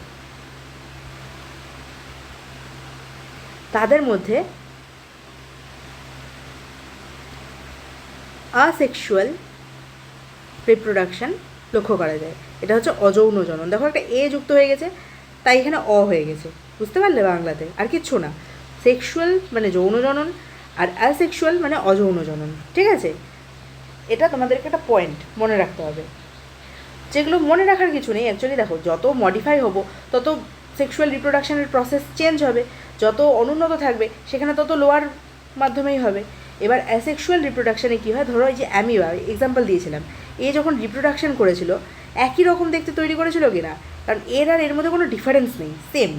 Speaker 1: তাদের মধ্যে আসেক্সুয়াল রিপ্রোডাকশন লক্ষ্য করা যায়। এটা হচ্ছে অযৌন জনন। দেখো একটা এ যুক্ত হয়ে গেছে, তাই এখানে অ হয়ে গেছে, বুঝতে পারলে বাংলাতে? আর কিচ্ছু না, সেক্সুয়াল মানে যৌন জনন, আর অ্যাসেক্সুয়াল মানে অযৌন জনন। ঠিক আছে, এটা তোমাদেরকে একটা পয়েন্ট মনে রাখতে হবে, যেগুলো মনে রাখার কিছু নেই অ্যাকচুয়ালি। দেখো, যত মডিফাই হব তত সেক্সুয়াল রিপ্রোডাকশনের প্রসেস চেঞ্জ হবে, যত অনুন্নত থাকবে সেখানে তত লোয়ার মাধ্যমেই হবে। এবার অ্যাসেক্সুয়াল রিপ্রোডাকশানে কী হয়? ধরো এই যে অ্যামিবা এক্সাম্পল দিয়েছিলাম, এ যখন রিপ্রোডাকশন করেছিল একই রকম দেখতে তৈরি করেছিল কি না? কারণ এর আর এর মধ্যে কোনো ডিফারেন্স নেই, সেম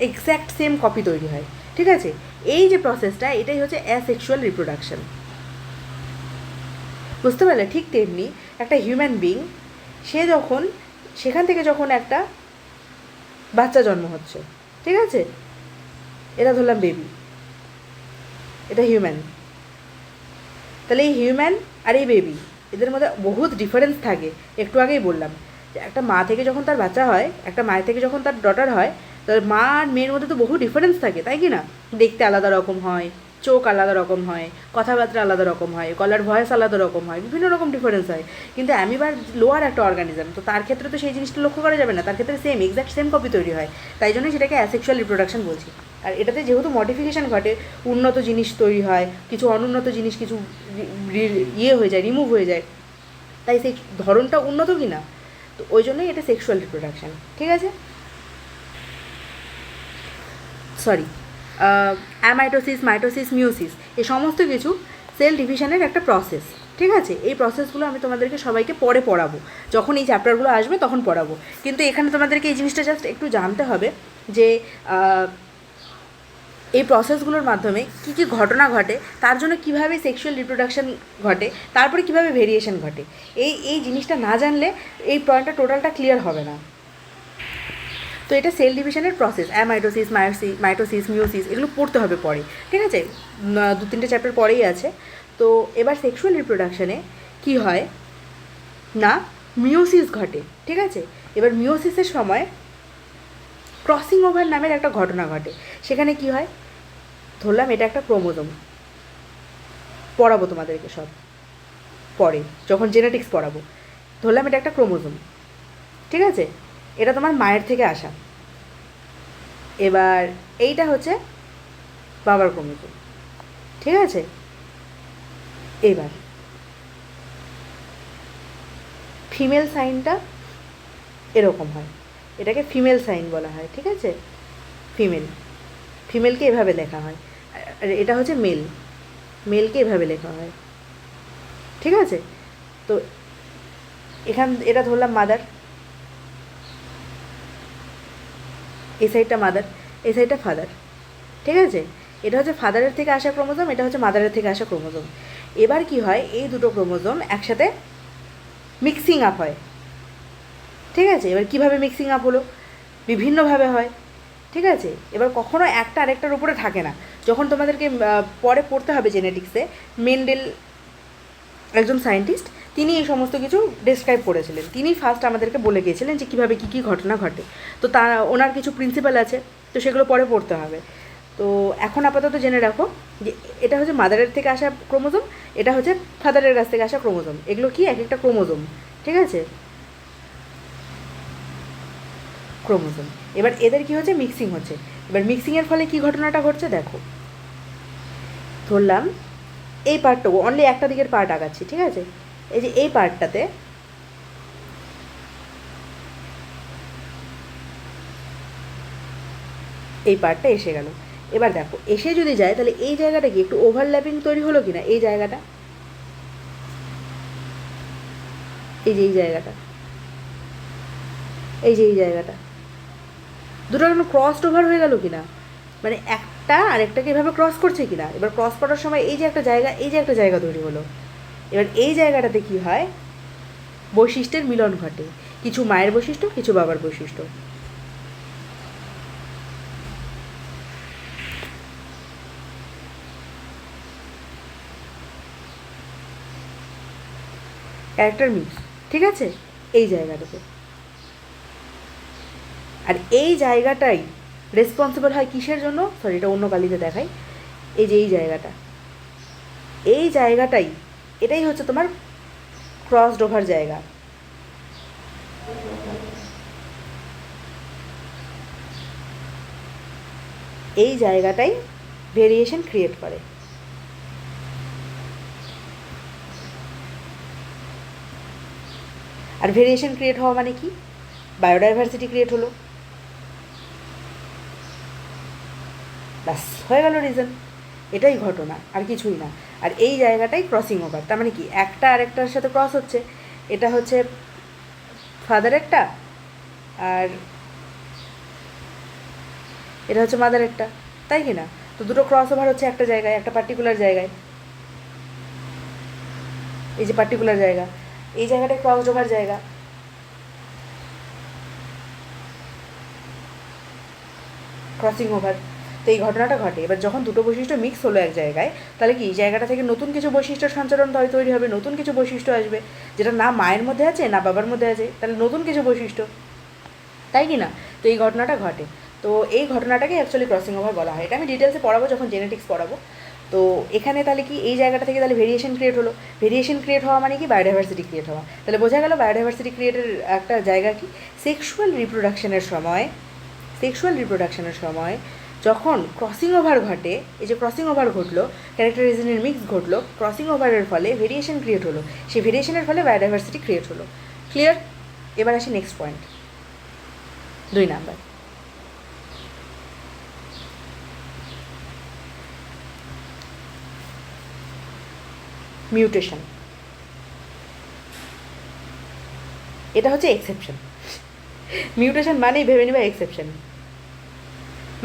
Speaker 1: এক্স্যাক্ট সেম কপি তৈরি হয়। ঠিক আছে, এই যে প্রসেসটা, এটাই হচ্ছে অ্যাসেক্সুয়াল রিপ্রোডাকশন, বুঝতে পারলে? ঠিক তেমনি একটা হিউম্যান বিং, সে যখন সেখান থেকে যখন একটা বাচ্চা জন্ম হচ্ছে, ঠিক আছে, এটা ধরলাম বেবি, এটা হিউম্যান। তাহলে এই হিউম্যান আর এই বেবি, এদের মধ্যে বহুত ডিফারেন্স থাকে। একটু আগেই বললাম যে একটা মা থেকে যখন তার বাচ্চা হয়, একটা মায়ের থেকে যখন তার ডটার হয়, তার মা আর মেয়ের মধ্যে তো বহু ডিফারেন্স থাকে, তাই কি না? দেখতে আলাদা রকম হয়, চোখ আলাদা রকম হয়, কথাবার্তা আলাদা রকম হয়, গলার ভয়েস আলাদা রকম হয়, বিভিন্ন রকম ডিফারেন্স হয়। কিন্তু অ্যামিবার লোয়ার একটা অর্গানিজম, তো তার ক্ষেত্রে তো সেই জিনিসটা লক্ষ্য করা যাবে না, তার ক্ষেত্রে সেম এক্স্যাক্ট সেম কপি তৈরি হয়। তাই জন্যই সেটাকে অ্যাসেক্সুয়াল রিপ্রোডাকশন বলছি। আর এটাতে যেহেতু মডিফিকেশান ঘটে, উন্নত জিনিস তৈরি হয়, কিছু অনুন্নত জিনিস কিছু ইয়ে হয়ে যায়, রিমুভ হয়ে যায়, তাই সেই ধরনটা উন্নত কি না, তো ওই জন্যই এটা সেক্সুয়াল রিপ্রোডাকশান। ঠিক আছে, সরি, অ্যামাইটোসিস, মাইটোসিস, মিওসিস, এই সমস্ত কিছু সেল ডিভিশনের একটা প্রসেস। ঠিক আছে, এই প্রসেসগুলো আমি তোমাদেরকে সবাইকে পরে পড়াবো, যখন এই চ্যাপ্টারগুলো আসবে তখন পড়াবো। কিন্তু এখানে তোমাদেরকে এই জিনিসটা জাস্ট একটু জানতে হবে যে এই প্রসেসগুলোর মাধ্যমে কী কী ঘটনা ঘটে, তার জন্য কীভাবে সেক্সুয়াল রিপ্রোডাকশন ঘটে, তারপরে কীভাবে ভেরিয়েশন ঘটে, এই জিনিসটা না জানলে এই পয়েন্টটা টোটালটা ক্লিয়ার হবে না। তো এটা সেল ডিভিশনের প্রসেস, অ্যামাইটোসিস, মাইটোসিস, মিওসিস, এগুলো পড়তে হবে পরে, ঠিক আছে, 2-3টে চ্যাপ্টার পরেই আছে। তো এবার সেক্সুয়াল রিপ্রোডাকশানে কী হয় না, মিওসিস ঘটে, ঠিক আছে। এবার মিওসিসের সময় ক্রসিং ওভার নামের একটা ঘটনা ঘটে। সেখানে কি হয়, ধরলাম এটা একটা ক্রোমোজোম, পড়াবো তোমাদেরকে সব পরে যখন জেনেটিক্স পড়াবো। ধরলাম এটা একটা ক্রোমোজোম, ঠিক আছে, এটা তোমার মায়ের থেকে আসা। এবার এইটা হচ্ছে বাবার ক্রোমোজোম, ঠিক আছে। এবার ফিমেল সাইনটা এরকম হয়, এটাকে ফিমেল সাইন বলা হয়, ঠিক আছে। ফিমেলকে এভাবে লেখা হয়, আর এটা হচ্ছে মেলকে এভাবে লেখা হয়, ঠিক আছে। তো এটা ধরলাম মাদার, এই সাইডটা মাদার, এই সাইডটা ফাদার, ঠিক আছে। এটা হচ্ছে ফাদারের থেকে আসা ক্রোমোজোম, এটা হচ্ছে মাদারের থেকে আসা ক্রোমোজোম। এবার কি হয়, এই দুটো ক্রোমোজোম একসাথে মিক্সিং আপ হয়, ঠিক আছে। এবার কীভাবে মিক্সিং আপ হলো, বিভিন্নভাবে হয়, ঠিক আছে। এবার কখনো একটা আরেকটার উপরে থাকে না। যখন তোমাদেরকে পরে পড়তে হবে জেনেটিক্সে, মেন্ডেল একজন সায়েন্টিস্ট, তিনি এই সমস্ত কিছু ডেসক্রাইব করেছিলেন। তিনি ফার্স্ট আমাদেরকে বলে গিয়েছিলেন যে কীভাবে কী কী ঘটনা ঘটে। তো ওনার কিছু প্রিন্সিপাল আছে, তো সেগুলো পরে পড়তে হবে। তো এখন আপাতত জেনে রাখো যে এটা হচ্ছে মাদারের থেকে আসা ক্রোমোজোম, এটা হচ্ছে ফাদারের কাছ থেকে আসা ক্রোমোজোম। এগুলো কি এক একটা ক্রোমোজোম, ঠিক আছে, ক্রোমোজোম। এবার এদের কি হচ্ছে, মিক্সিং হচ্ছে। এবার মিক্সিংয়ের ফলে কি ঘটনাটা ঘটছে দেখো, ধরলাম এই পার্টটুকু, অনলি একটা দিকের পার্ট আগাচ্ছি, ঠিক আছে। এই যে এই পার্টটাতে এই পার্টটা এসে গেল। এবার দেখো এসে যদি যায় তাহলে এই জায়গাটা কি একটু ওভারল্যাপিং তৈরি হলো কি না, এই জায়গাটা, এই যে এই জায়গাটা, এই যে এই জায়গাটা, দুটো কেন ক্রসড ওভার হয়ে গেল কি না, মানে একটা আরেকটাকে এভাবে ক্রস করছে কি না। এবার ক্রস করার সময় এই যে একটা জায়গা, এই যে একটা জায়গা তৈরি হলো। এবার এই জায়গাটাতে কি হয়, বৈশিষ্ট্যের মিলন ঘটে, কিছু মায়ের বৈশিষ্ট্য, কিছু বাবার বৈশিষ্ট্য। ক্যারেক্টার মিক্স, ঠিক আছে, এই জায়গাটাতে। আর এই জায়গাটাই রেসপন্সিবল হয় কিসের জন্য, সরি এটা অন্য কালিতে দেখাই, এই যে এই জায়গাটা, এই জায়গাটাই, এটাই হচ্ছে তোমার ক্রসড ওভার জায়গা। এই জায়গাটাই ভেরিয়েশন ক্রিয়েট করে। আর ভেরিয়েশন ক্রিয়েট হওয়া মানে কি, বায়োডাইভার্সিটি ক্রিয়েট হলো, ব্যাস হয়ে গেল রিজন। এটাই ঘটনা, আর কিছুই না। আর এই জায়গাটাই ক্রসিং ওভার, তার মানে কি একটা আরেকটার সাথে ক্রস হচ্ছে। এটা হচ্ছে ফাদারেরটা, আর এটা হচ্ছে মাদারেরটা, তাই কি না। তো দুটো ক্রস ওভার হচ্ছে একটা জায়গায়, একটা পার্টিকুলার জায়গায়, এই যে পার্টিকুলার জায়গা, এই জায়গাটায় ক্রস ওভার জায়গা, ক্রসিং ওভার। তো এই ঘটনাটা ঘটে। এবার যখন দুটো বৈশিষ্ট্য মিক্স হলো এক জায়গায়, তাহলে কি এই জায়গাটা থেকে নতুন কিছু বৈশিষ্ট্যের সঞ্চালন তৈরি হবে, নতুন কিছু বৈশিষ্ট্য আসবে, যেটা না মায়ের মধ্যে আছে না বাবার মধ্যে আছে, তাহলে নতুন কিছু বৈশিষ্ট্য, তাই কি না। তো এই ঘটনাটা ঘটে। তো এই ঘটনাটাকে অ্যাকচুয়ালি ক্রসিং ওভার বলা হয়। এটা আমি ডিটেলসে পড়াবো যখন জেনেটিক্স পড়াবো। তো এখানে তাহলে কি এই জায়গাটা থেকে তাহলে ভেরিয়েশন ক্রিয়েট হলো, ভেরিয়েশন ক্রিয়েট হওয়া মানে কি বায়োডাইভার্সিটি ক্রিয়েট হওয়া। তাহলে বোঝা গেল বায়োডাইভার্সিটি ক্রিয়েটের একটা জায়গা কি, সেক্সুয়াল রিপ্রোডাকশনের সময় যখন ক্রসিং ওভার ঘটে, এই যে ক্রসিং ওভার ঘটলো, ক্যারেক্টারাইজেশনের মিক্স ঘটলো, ক্রসিং ওভারের ফলে ভেরিয়েশন ক্রিয়েট হলো, সেই ভেরিয়েশনের ফলে বায়োডাইভার্সিটি ক্রিয়েট হলো। ক্লিয়ার। এবার আসি নেক্সট পয়েন্ট, 2 নাম্বার। মিউটেশন। এটা হচ্ছে এক্সেপশন। মিউটেশন মানেই ভেবে নেবে এক্সেপশন,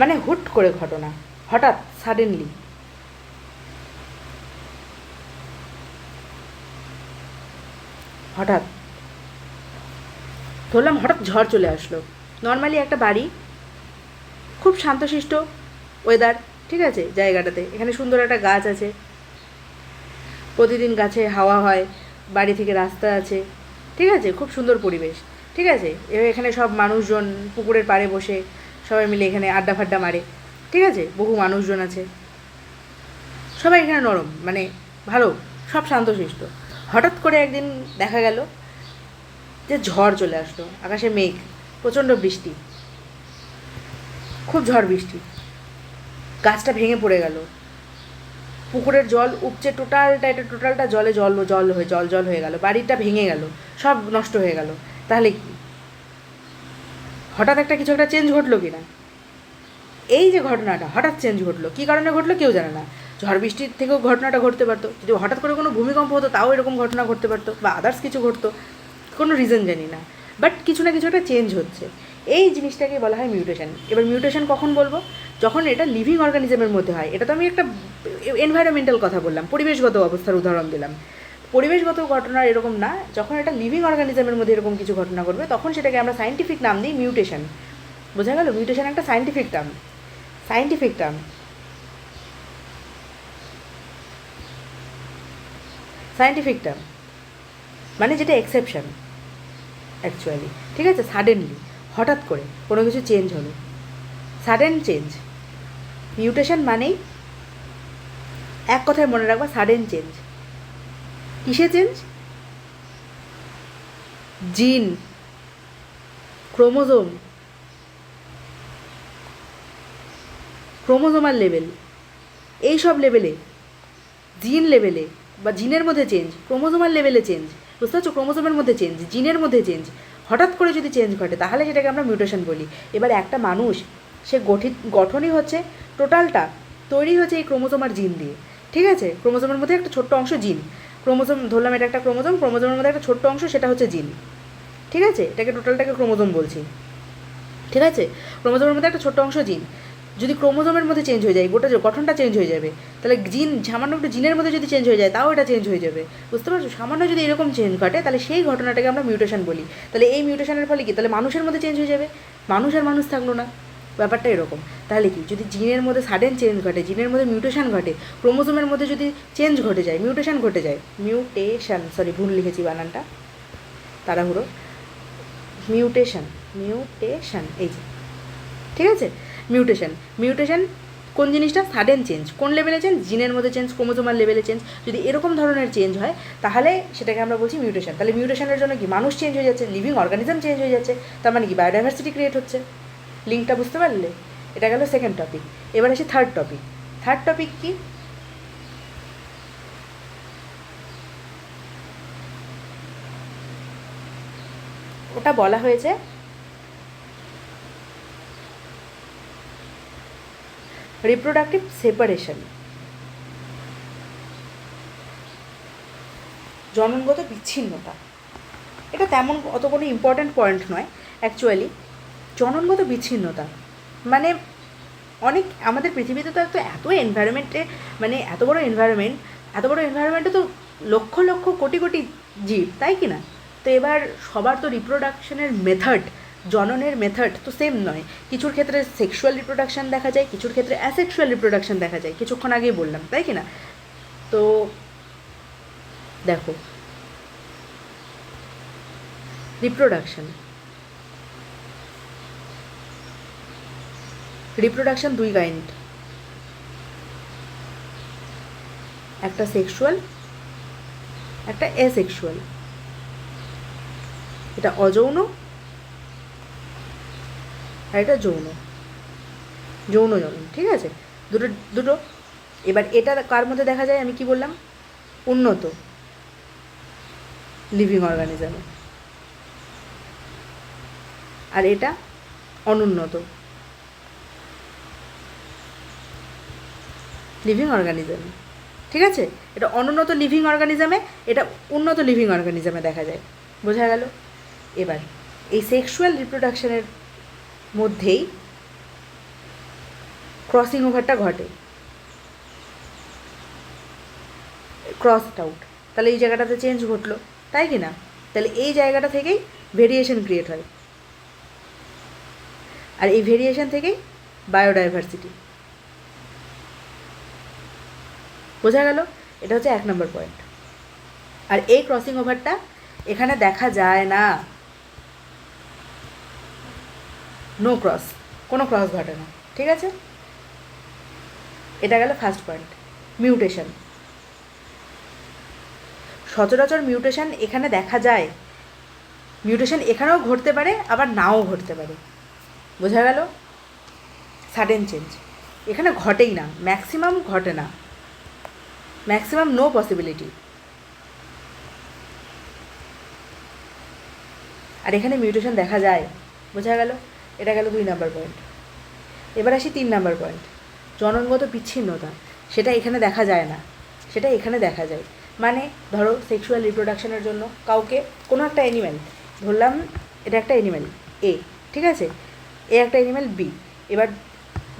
Speaker 1: মানে হুট করে ঘটনা হঠাৎ সাডেনলি হঠাৎ ধরলাম হঠাৎ ঝড় চলে আসলো। নর্মালি একটা বাড়ি, খুব শান্তশিষ্ট ওয়েদার, ঠিক আছে, জায়গাটাতে এখানে সুন্দর একটা গাছ আছে, প্রতিদিন গাছে হাওয়া হয়, বাড়ি থেকে রাস্তা আছে, ঠিক আছে, খুব সুন্দর পরিবেশ, ঠিক আছে। এখানে সব মানুষজন পুকুরের পাড়ে বসে সবাই মিলে এখানে আড্ডা ফাড্ডা মারে, ঠিক আছে, বহু মানুষজন আছে, সবাই এখানে নরম, মানে ভালো, সব শান্তশিষ্ট। হঠাৎ করে একদিন দেখা গেল যে ঝড় চলে আসলো, আকাশে মেঘ, প্রচণ্ড বৃষ্টি, খুব ঝড় বৃষ্টি, গাছটা ভেঙে পড়ে গেল, পুকুরের জল উপচে টোটালটা জল হয়ে গেল, বাড়িটা ভেঙে গেল, সব নষ্ট হয়ে গেল। তাহলে কি হঠাৎ একটা কিছু একটা চেঞ্জ ঘটলো কি না? এই যে ঘটনাটা হঠাৎ চেঞ্জ ঘটলো, কী কারণে ঘটলো কেউ জানে না। ঝড় বৃষ্টির থেকেও ঘটনাটা ঘটতে পারতো, যদি হঠাৎ করে কোনো ভূমিকম্প হতো তাও এরকম ঘটনা ঘটতে পারতো, বা আদার্স কিছু ঘটতো, কোনো রিজন জানি না, বাট কিছু না কিছু একটা চেঞ্জ হচ্ছে। এই জিনিসটাকে বলা হয় মিউটেশন। এবার মিউটেশন কখন বলবো? যখন এটা লিভিং অর্গানিজমের মধ্যে হয়। এটা তো আমি একটা এনভায়রনমেন্টাল কথা বললাম, পরিবেশগত অবস্থার উদাহরণ দিলাম। পরিবেশগত ঘটনা এরকম না, যখন এটা লিভিং অর্গানিজমের মধ্যে এরকম কিছু ঘটনা ঘটবে তখন সেটাকে আমরা সায়েন্টিফিক নাম দিই মিউটেশন। বোঝা গেল? মিউটেশন একটা scientific term, scientific term, scientific term, মানে যেটা এক্সেপশন অ্যাকচুয়ালি, ঠিক আছে। সাডেনলি হঠাৎ করে কোনো কিছু চেঞ্জ হলো, সাডেন চেঞ্জ। মিউটেশন মানেই এক কথায় মনে রাখবা, সাডেন চেঞ্জ। কিসে চেঞ্জ? জিন, ক্রোমোজোম, ক্রোমোজোমাল লেভেল, এই সব লেভেলে, জিন লেভেলে বা জিনের মধ্যে চেঞ্জ, ক্রোমোজোমাল লেভেলে চেঞ্জ, বুঝতে পারছো? ক্রোমোজোমের মধ্যে চেঞ্জ, জিনের মধ্যে চেঞ্জ, হঠাৎ করে যদি চেঞ্জ ঘটে তাহলে সেটাকে আমরা মিউটেশন বলি। এবার একটা মানুষ, সে গঠনই হচ্ছে, টোটালটা তৈরি হচ্ছে এই ক্রোমোজোম আর জিন দিয়ে, ঠিক আছে। ক্রোমোজোমের মধ্যে একটা ছোট্ট অংশ জিন, ক্রোমোজোম ধরলাম এটা একটা ক্রোমোজোম, ক্রোমোজোমের মধ্যে একটা ছোট্ট অংশ সেটা হচ্ছে জিন, ঠিক আছে। এটাকে টোটালটাকে ক্রোমোজোম বলছি, ঠিক আছে। ক্রোমোজোমের মধ্যে একটা ছোট্ট অংশ জিন, যদি ক্রোমোজোমের মধ্যে চেঞ্জ হয়ে যায় গোটা গঠনটা চেঞ্জ হয়ে যাবে। তাহলে জিন, সামান্য একটু জিনের মধ্যে যদি চেঞ্জ হয়ে যায় তাও এটা চেঞ্জ হয়ে যাবে, বুঝতে পারছো? সামান্য যদি এরকম চেঞ্জ ঘটে তাহলে সেই ঘটনাটাকে আমরা মিউটেশন বলি। তাহলে এই মিউটেশনের ফলে কি? তাহলে মানুষের মধ্যে চেঞ্জ হয়ে যাবে, মানুষ আর মানুষ থাকলো না, ব্যাপারটা এরকম। তাহলে কি, যদি জিনের মধ্যে সাডেন চেঞ্জ ঘটে, জিনের মধ্যে মিউটেশন ঘটে, ক্রোমোজোমের মধ্যে যদি চেঞ্জ ঘটে যায়, মিউটেশন ঘটে যায়, মিউটেশন, সরি ভুল লিখেছি বানানটা, তাড়াহুড়ো, মিউটেশন, মিউটেশন, এই যে, ঠিক আছে। মিউটেশন, মিউটেশন কোন জিনিসটা? Sudden change. কোন লেভেলে চেঞ্জ? জিনের মধ্যে চেঞ্জ, ক্রোমোজোমাল লেভেলে চেঞ্জ। যদি এরকম ধরনের চেঞ্জ হয় তাহলে সেটাকে আমরা বলছি মিউটেশন। তাহলে মিউটেশনের জন্য কি? মানুষ চেঞ্জ হয়ে যাচ্ছে, লিভিং অর্গানিজম চেঞ্জ হয়ে যাচ্ছে, তার মানে কি? বায়োডাইভার্সিটি ক্রিয়েট হচ্ছে। লিঙ্কটা বুঝতে পারলে? এটা গেল সেকেন্ড টপিক। এবার আসি থার্ড টপিক। থার্ড টপিক কি? ওটা বলা হয়েছে রিপ্রোডাক্টিভ সেপারেশন, জননগত বিচ্ছিন্নতা। এটা তেমন অত কোনো ইম্পর্ট্যান্ট পয়েন্ট নয় অ্যাকচুয়ালি। জননগত বিচ্ছিন্নতা মানে অনেক, আমাদের পৃথিবীতে তো এত এনভায়রনমেন্টে, মানে এত বড় এনভায়রনমেন্টে তো লক্ষ লক্ষ কোটি কোটি জীব, তাই কি না? তো এবার সবার তো রিপ্রোডাকশনের মেথড, জননের মেথড তো সেম নয়। কিছুর ক্ষেত্রে সেক্সুয়াল রিপ্রোডাকশান দেখা যায়, কিছুর ক্ষেত্রে অ্যাসেক্সুয়াল রিপ্রোডাকশান দেখা যায়, কিছুক্ষণ আগেই বললাম, তাই কি না? তো দেখো, রিপ্রোডাকশান দুই কাইন্ড, একটা সেক্সুয়াল, একটা অ্যাসেক্সুয়াল। এটা অযৌন আর এটা যৌন, যৌন জনন, ঠিক আছে। দুটো দুটো। এবার এটা কার মধ্যে দেখা যায়? আমি কি বললাম? উন্নত লিভিং অর্গানিজমে। আর এটা অনুন্নত লিভিং অর্গানিজমে, ঠিক আছে। এটা অনুন্নত লিভিং অর্গানিজমে, এটা উন্নত লিভিং অর্গানিজমে দেখা যায়। বোঝা গেল? এবার এই সেক্সুয়াল রিপ্রোডাকশনের মধ্যেই ক্রসিং ওভারটা ঘটে, ক্রসড আউট, তাহলে এই জায়গাটাতে চেঞ্জ ঘটলো, তাই কি না? তাহলে এই জায়গাটা থেকেই ভেরিয়েশন ক্রিয়েট হয়, আর এই ভেরিয়েশন থেকেই বায়োডাইভার্সিটি। বোঝা গেল? এটা হচ্ছে 1 নম্বর পয়েন্ট। আর এই ক্রসিং ওভারটা এখানে দেখা যায় না, নো ক্রস, কোনো ক্রস ঘটে না, ঠিক আছে? এটা গেল ফার্স্ট পয়েন্ট। মিউটেশন, সচরাচর মিউটেশন এখানে দেখা যায়, মিউটেশন এখানেও ঘটতে পারে আবার নাও ঘটতে পারে। বোঝা গেল? সাডেন চেঞ্জ এখানে ঘটেই না, ম্যাক্সিমাম ঘটে না, ম্যাক্সিমাম নো পসিবিলিটি। আর এখানে মিউটেশন দেখা যায়। বোঝা গেল? এটা গেল 2 নম্বর পয়েন্ট। এবার আসি 3 নম্বর পয়েন্ট, জননগত বিচ্ছিন্নতা। সেটা এখানে দেখা যায় না, সেটা এখানে দেখা যায়। মানে ধরো সেক্সুয়াল রিপ্রোডাকশনের জন্য কাউকে, কোনো একটা অ্যানিম্যাল, ধরলাম এটা একটা অ্যানিম্যাল এ, ঠিক আছে, এ একটা অ্যানিম্যাল বি, এবার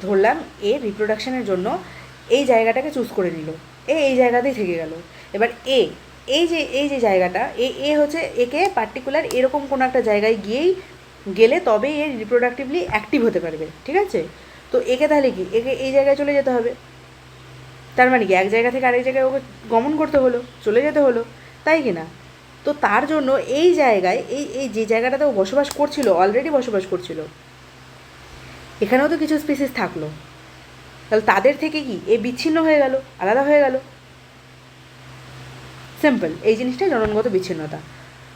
Speaker 1: ধরলাম এ রিপ্রোডাকশনের জন্য এই জায়গাটাকে চুজ করে নিল, এই জায়গাতেই থেকে গেল। এবার এই যে জায়গাটা এ হচ্ছে একে পার্টিকুলার এরকম কোনো একটা জায়গায় গেলে তবেই এ রিপ্রোডাক্টিভলি অ্যাক্টিভ হতে পারবে, ঠিক আছে? তো একে তাহলে কি, একে এই জায়গায় চলে যেতে হবে, তার মানে কি এক জায়গা থেকে আরেক জায়গায় ওকে গমন করতে হলো, চলে যেতে হলো, তাই কি না? তো তার জন্য এই জায়গায় এই যে জায়গাটাতে ও বসবাস করছিল, অলরেডি বসবাস করছিল, এখানেও তো কিছু স্পিসিস থাকলো, তাহলে তাদের থেকে কি এ বিচ্ছিন্ন হয়ে গেল, আলাদা হয়ে গেল। সিম্পল, এই জিনিসটাই জননগত বিচ্ছিন্নতা।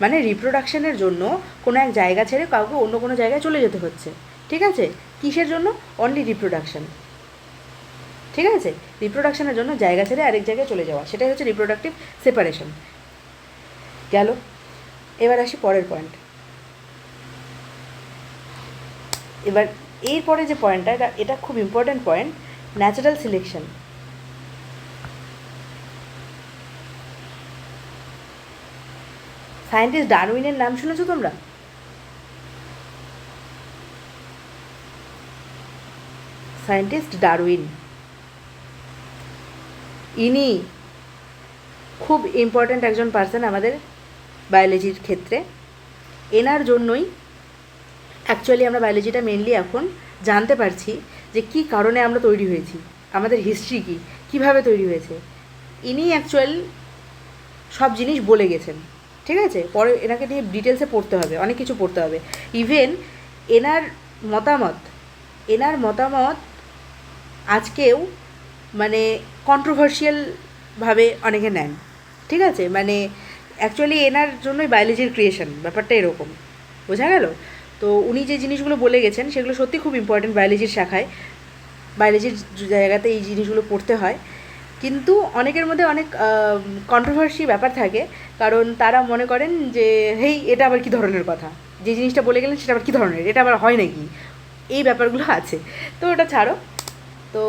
Speaker 1: মানে রিপ্রোডাকশনের জন্য কোনো এক জায়গা ছেড়ে কাউকে অন্য কোনো জায়গায় চলে যেতে হচ্ছে, ঠিক আছে? কিসের জন্য? অনলি রিপ্রোডাকশন, ঠিক আছে? রিপ্রোডাকশনের জন্য জায়গা ছেড়ে আরেক জায়গায় চলে যাওয়া, সেটাই হচ্ছে রিপ্রোডাক্টিভ সেপারেশন। গেল। এবার আসি পরের পয়েন্ট। এবার এরপরে যে পয়েন্টটা, এটা খুব important point, natural selection. Scientist ডারউইনের নাম শুনেছো তোমরা? সায়েন্টিস্ট ডারউইন, ইনি খুব ইম্পর্ট্যান্ট একজন পার্সন আমাদের বায়োলজির ক্ষেত্রে। এনার জন্যই অ্যাকচুয়ালি আমরা বায়োলজিটা মেনলি এখন জানতে পারছি যে কী কারণে আমরা তৈরি হয়েছি, আমাদের হিস্ট্রি কী, কীভাবে তৈরি হয়েছে। ইনি অ্যাকচুয়াল সব জিনিস বলে গেছেন, ঠিক আছে? পরে এনাকে নিয়ে ডিটেলসে পড়তে হবে, অনেক কিছু পড়তে হবে। ইভেন এনার মতামত আজকেও মানে কন্ট্রোভার্সিয়ালভাবে অনেকে নেন, ঠিক আছে? মানে অ্যাকচুয়ালি এনার জন্যই বায়োলজির ক্রিয়েশন, ব্যাপারটা এরকম। বোঝা গেল? তো উনি যে জিনিসগুলো বলে গেছেন সেগুলো সত্যি খুব ইম্পর্ট্যান্ট বায়োলজির শাখায়, বায়োলজির জায়গাতে এই জিনিসগুলো পড়তে হয়। কিন্তু অনেকের মধ্যে অনেক কন্ট্রোভার্সি ব্যাপার থাকে, কারণ তারা মনে করেন যে হেই এটা আবার কী ধরনের কথা, যে জিনিসটা বলে গেলেন সেটা আবার কী ধরনের, এটা আবার হয় নাকি, এই ব্যাপারগুলো আছে। তো ওটা ছাড়ো, তো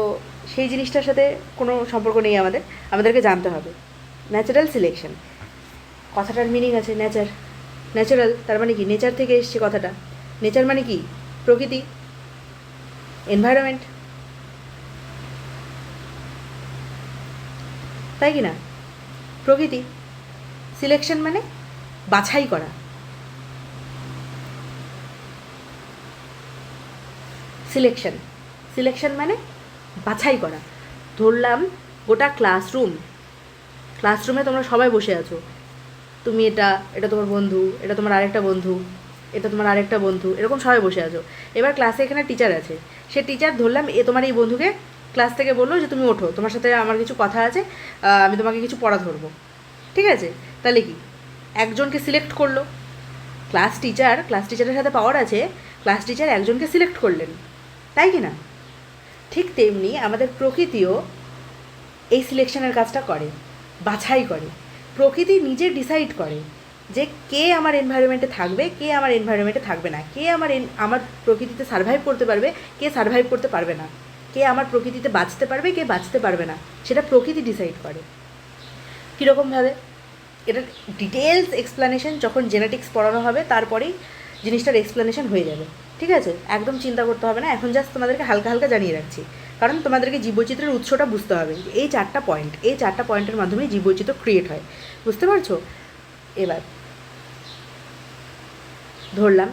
Speaker 1: সেই জিনিসটার সাথে কোনো সম্পর্ক নেই, আমাদেরকে জানতে হবে। ন্যাচারাল সিলেকশন কথাটার মিনিং আছে ন্যাচারাল, তার মানে কি নেচার থেকে এসছে কথাটা। নেচার মানে কি? প্রকৃতি, এনভায়রনমেন্ট, তাই কি না? প্রকৃতি। সিলেকশন মানে বাছাই করা, সিলেকশন মানে বাছাই করা। ধরলাম গোটা ক্লাসরুমে তোমরা সবাই বসে আছো, তুমি এটা তোমার বন্ধু, এটা তোমার আরেকটা বন্ধু, এটা তোমার আরেকটা বন্ধু, এরকম সবাই বসে আছো। এবার ক্লাসে এখানে টিচার আছে, সে টিচার ধরলাম তোমার এই বন্ধুকে ক্লাস থেকে বললো যে তুমি ওঠো, তোমার সাথে আমার কিছু কথা আছে, আমি তোমাকে কিছু পড়া ধরবো, ঠিক আছে? তাহলে কি একজনকে সিলেক্ট করলো ক্লাস টিচারের সাথে পাওয়ার আছে, ক্লাস টিচার একজনকে সিলেক্ট করলেন, তাই কি না? ঠিক তেমনি আমাদের প্রকৃতিও এই সিলেকশনের কাজটা করে, বাছাই করে। প্রকৃতি নিজে ডিসাইড করে যে কে আমার এনভায়রনমেন্টে থাকবে, কে আমার এনভায়রনমেন্টে থাকবে না, কে আমার প্রকৃতিতে সারভাইভ করতে পারবে, কে সারভাইভ করতে পারবে না, কে আমার প্রকৃতিতে বাঁচতে পারবে, কে বাঁচতে পারবে না, সেটা প্রকৃতি ডিসাইড করে। কীরকমভাবে? এটার ডিটেলস এক্সপ্লানেশন যখন জেনেটিক্স পড়ানো হবে তারপরেই জিনিসটার এক্সপ্লানেশন হয়ে যাবে, ঠিক আছে? একদম চিন্তা করতে হবে না, এখন জাস্ট তোমাদেরকে হালকা হালকা জানিয়ে রাখছি। কারণ তোমাদেরকে জীববৈচিত্র্যের উৎসটা বুঝতে হবে। এই 4টা পয়েন্ট, এই 4টা পয়েন্টের মাধ্যমে জীববৈচিত্র্য ক্রিয়েট হয়, বুঝতে পারছো? এবার ধরলাম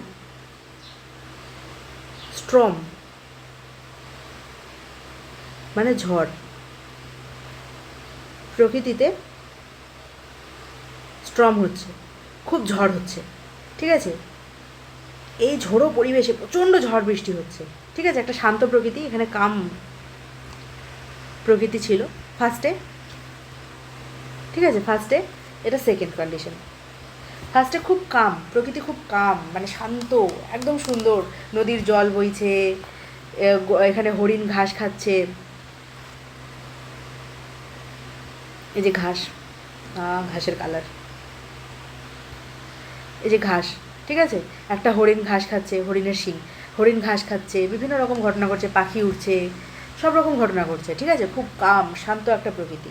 Speaker 1: স্ট্রম মানে ঝড়, প্রকৃতিতে স্ট্রম হচ্ছে, খুব ঝড় হচ্ছে, ঠিক আছে? এই ঝোড়ো পরিবেশে প্রচণ্ড ঝড় বৃষ্টি হচ্ছে, ঠিক আছে? একটা শান্ত প্রকৃতি, এখানে কাম প্রকৃতি ছিল ফার্স্টে, ঠিক আছে? ফার্স্টে এটা সেকেন্ড কন্ডিশন। ফার্স্টে খুব কাম প্রকৃতি, খুব কাম মানে শান্ত, একদম সুন্দর, নদীর জল বইছে, এখানে হরিণ ঘাস খাচ্ছে, এই যে ঘাস, ঘাসের কালার, এই যে ঘাস, ঠিক আছে? একটা হরিণ ঘাস খাচ্ছে, হরিণের শিং, হরিণ ঘাস খাচ্ছে, বিভিন্ন রকম ঘটনা ঘটছে, পাখি উঠছে, সব রকম ঘটনা ঘটছে, ঠিক আছে? খুব কাম শান্ত একটা প্রকৃতি।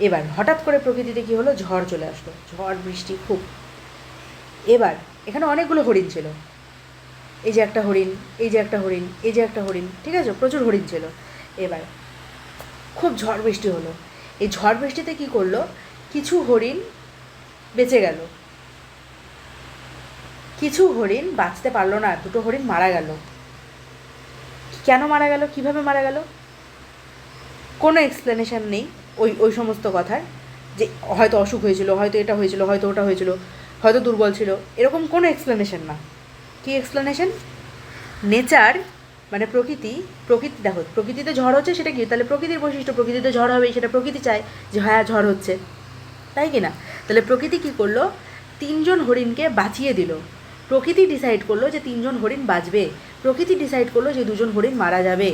Speaker 1: এবার হঠাৎ করে প্রকৃতিতে কী হলো, ঝড় চলে আসলো, ঝড় বৃষ্টি খুব। এবার এখানে অনেকগুলো হরিণ ছিল, এই যে একটা হরিণ, এই যে একটা হরিণ, এই যে একটা হরিণ, ঠিক আছে? প্রচুর হরিণ ছিল। এবার খুব ঝড় বৃষ্টি হলো, এই ঝড় বৃষ্টিতে কী করলো, কিছু হরিণ বেঁচে গেল, কিছু হরিণ বাঁচতে পারলো না, দুটো হরিণ মারা গেল। কেন মারা গেল, কিভাবে মারা গেল, কোনো এক্সপ্লেনেশন নেই ওই সমস্ত কথার, যে হয়তো অসুখ হয়েছিল, হয়তো এটা হয়েছিল, হয়তো ওটা হয়েছিল, হয়তো দুর্বল ছিল, এরকম কোনো এক্সপ্লেনেশন না। কী এক্সপ্লেনেশন? নেচার মানে প্রকৃতি, দেখো প্রকৃতিতে ঝড় হচ্ছে, সেটা কি? তাহলে প্রকৃতির বৈশিষ্ট্য, প্রকৃতিতে ঝড় হবে, সেটা প্রকৃতি চায় যে হ্যাঁ ঝড় হচ্ছে, তাই কি না? তাহলে প্রকৃতি কী করলো, 3জন হরিণকে বাঁচিয়ে দিল। প্রকৃতি ডিসাইড করলো যে 3জন হরিণ বাঁচবে, প্রকৃতি ডিসাইড করলো যে 2জন হরিণ মারা যাবে।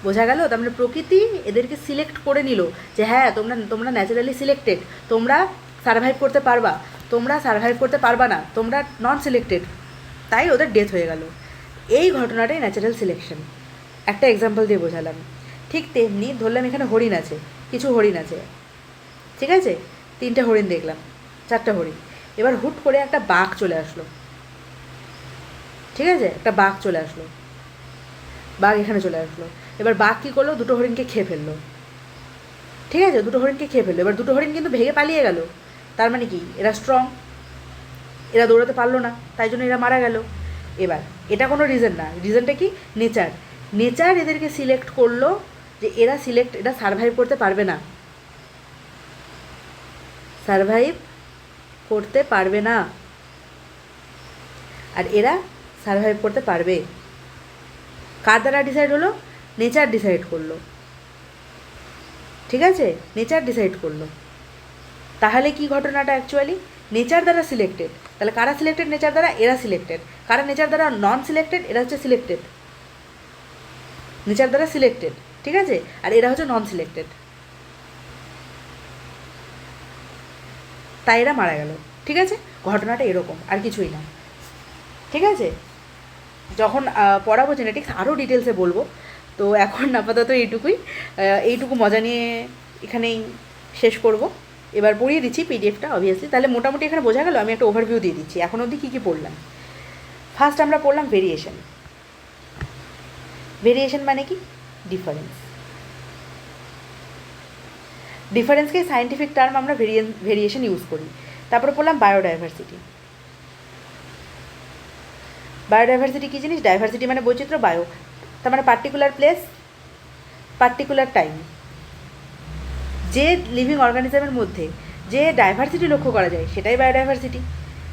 Speaker 1: বোঝা গেল? তার মানে প্রকৃতি এদেরকে সিলেক্ট করে নিল যে হ্যাঁ তোমরা ন্যাচারালি সিলেক্টেড, তোমরা সারভাইভ করতে পারবা, তোমরা সারভাইভ করতে পারবা না, তোমরা নন সিলেক্টেড, তাই ওদের ডেথ হয়ে গেল। এই ঘটনাটাই ন্যাচারাল সিলেকশন। একটা এক্সাম্পল দিয়ে বোঝালাম। ঠিক তেমনি ধরলাম এখানে হরিণ আছে, কিছু হরিণ আছে, ঠিক আছে? 3টে হরিণ দেখলাম, 4টা হরিণ। এবার হুট করে একটা বাঘ চলে আসলো, ঠিক আছে? একটা বাঘ চলে আসলো, বাঘ এখানে চলে আসলো। এবার বাঘ কী করলো, দুটো হরিণকে খেয়ে ফেললো, ঠিক আছে? দুটো হরিণকে খেয়ে ফেললো। এবার দুটো হরিণ কিন্তু ভেগে পালিয়ে গেল, তার মানে কি এরা স্ট্রং, এরা দৌড়াতে পারলো না, তাই জন্য এরা মারা গেল। এবার এটা কোনো রিজন না, রিজনটা কি? নেচার এদেরকে সিলেক্ট করলো যে এরা সারভাইভ করতে পারবে না, সারভাইভ করতে পারবে না, আর এরা সারভাইভ করতে পারবে। কার দ্বারা ডিসাইড হলো? নেচার ডিসাইড করলো, ঠিক আছে? নেচার ডিসাইড করলো। তাহলে কি ঘটনাটা অ্যাকচুয়ালি নেচার দ্বারা সিলেক্টেড। তাহলে কারা সিলেক্টেড নেচার দ্বারা? এরা সিলেক্টেড। কারা নেচার দ্বারা নন সিলেক্টেড? এরা হচ্ছে সিলেক্টেড, নেচার দ্বারা সিলেক্টেড, ঠিক আছে? আর এরা হচ্ছে নন সিলেক্টেড, তাই এরা মারা গেল, ঠিক আছে? ঘটনাটা এরকম, আর কিছুই না, ঠিক আছে? যখন পড়াবো জেনেটিক্স আরও ডিটেলসে বলবো, তো এখন আপাতত এইটুকু মজা নিয়ে এখানেই শেষ করব। এবার পড়িয়ে দিচ্ছি পিডিএফটা অবভিয়াসলি, তাহলে মোটামুটি এখানে বোঝা গেল। আমি একটা ওভারভিউ দিয়ে দিচ্ছি এখন অবধি কী কী পড়লাম। ফার্স্ট আমরা পড়লাম ভেরিয়েশন। ভেরিয়েশন মানে কি? ডিফারেন্স। ডিফারেন্সকে সায়েন্টিফিক টার্ম আমরা ভেরিয়েশন ইউজ করি। তারপরে পড়লাম বায়োডাইভার্সিটি। বায়োডাইভার্সিটি কী জিনিস? ডাইভার্সিটি মানে বৈচিত্র্য, বায়ো তার মানে পার্টিকুলার প্লেস, পার্টিকুলার টাইম। যে লিভিং অর্গানিজমের মধ্যে যে ডাইভার্সিটি লক্ষ্য করা যায় সেটাই বায়োডাইভার্সিটি,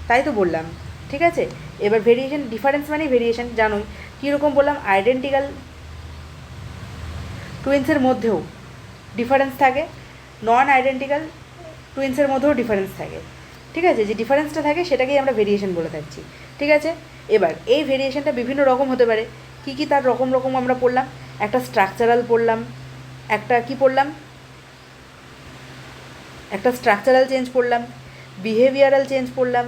Speaker 1: তাই তো বললাম, ঠিক আছে? এবার ভেরিয়েশন, ডিফারেন্স মানে ভেরিয়েশন, জানোই কীরকম বললাম। আইডেন্টিক্যাল টুইন্সের মধ্যেও ডিফারেন্স থাকে, নন আইডেন্টিক্যাল টুইন্সের মধ্যেও ডিফারেন্স থাকে, ঠিক আছে? যে ডিফারেন্সটা থাকে সেটাকেই আমরা ভেরিয়েশন বলে থাকছি, ঠিক আছে? এবার এই ভেরিয়েশনটা বিভিন্ন রকম হতে পারে। কী কী তার রকম আমরা পড়লাম? একটা স্ট্রাকচারাল পড়লাম, একটা কি পড়লাম? একটা স্ট্রাকচারাল চেঞ্জ পড়লাম, বিহেভিয়ারাল চেঞ্জ পড়লাম,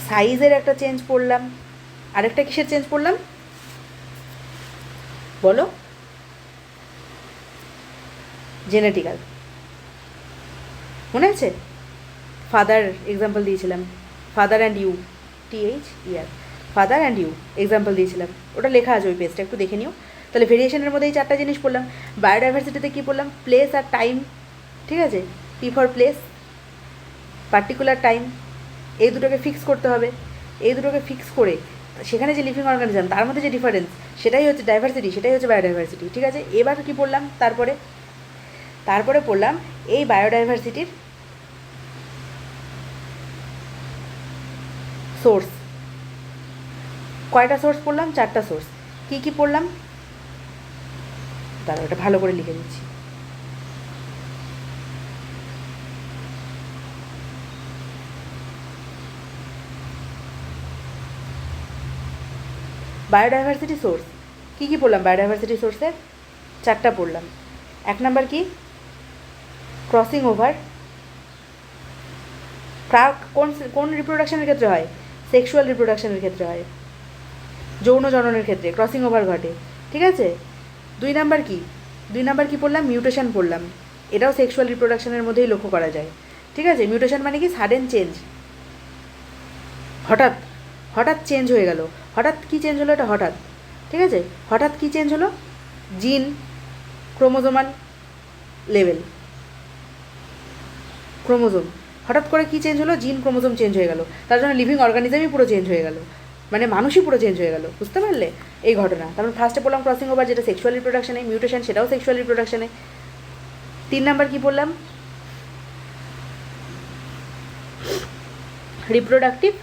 Speaker 1: সাইজের একটা চেঞ্জ পড়লাম, আরেকটা কিসের চেঞ্জ পড়লাম বলো? জেনেটিক্যাল, মনে আছে? ফাদার এক্সাম্পল দিয়েছিলাম, father and you, TH year, father and you example দিয়েছিলাম, ওটা লেখা আছে ওই পেজটা, একটু দেখে নিও। তাহলে ভেরিয়েশনের মধ্যে এই 4টা জিনিস পড়লাম। বায়োডাইভার্সিটিতে কী পড়লাম? প্লেস আর টাইম, ঠিক আছে, P for place, particular time, এই দুটোকে ফিক্স করতে হবে। এই দুটোকে ফিক্স করে সেখানে যে লিভিং অর্গানিজম তার মধ্যে যে ডিফারেন্স, সেটাই হচ্ছে ডাইভার্সিটি, সেটাই হচ্ছে বায়োডাইভার্সিটি, ঠিক আছে। এবার কী পড়লাম? তারপরে পড়লাম এই বায়োডাইভার্সিটির সোর্স। কয়টা সোর্স পড়লাম? 4টা সোর্স। কী কী পড়লাম? দাঁড়াও, ওটা ভালো করে লিখে দিচ্ছি। বায়োডাইভার্সিটি সোর্স কী কী পড়লাম? বায়োডাইভার্সিটি সোর্সের 4টা পড়লাম। 1 নাম্বার কি? Crossing over. কোন রিপ্রোডাকশনের ক্ষেত্রে হয়? সেক্সুয়াল রিপ্রোডাকশনের ক্ষেত্রে হয়, যৌন জননের ক্ষেত্রে ক্রসিং ওভার ঘটে, ঠিক আছে। 2 নাম্বার কি? 2 নাম্বার কি পড়লাম? মিউটেশন পড়লাম। এটাও সেক্সুয়াল রিপ্রোডাকশনের মধ্যেই লক্ষ্য করা যায়, ঠিক আছে। মিউটেশন মানে কি? সাডেন চেঞ্জ, হঠাৎ হঠাৎ চেঞ্জ হয়ে গেল। হঠাৎ কী চেঞ্জ হলো? এটা হঠাৎ, ঠিক আছে। হঠাৎ কী চেঞ্জ হলো? জিন, ক্রোমোজোমাল লেভেল, ক্রোমোজোম হঠাৎ করে কী চেঞ্জ হলো? জিন, ক্রোমোজোম চেঞ্জ হয়ে গেল, তার জন্য লিভিং অর্গানিজমই পুরো চেঞ্জ হয়ে গেল, মানে মানুষই পুরো চেঞ্জ হয়ে গেল, বুঝতে পারলে এই ঘটনা। তারপর ফার্স্টে পড়লাম ক্রসিং ওভার, যেটা সেক্সুয়াল রিপ্রোডাকশনে, মিউটেশন সেটাও সেক্সুয়াল রিপ্রোডাকশনে। 3 নাম্বার কী পড়লাম? রিপ্রোডাক্টিভ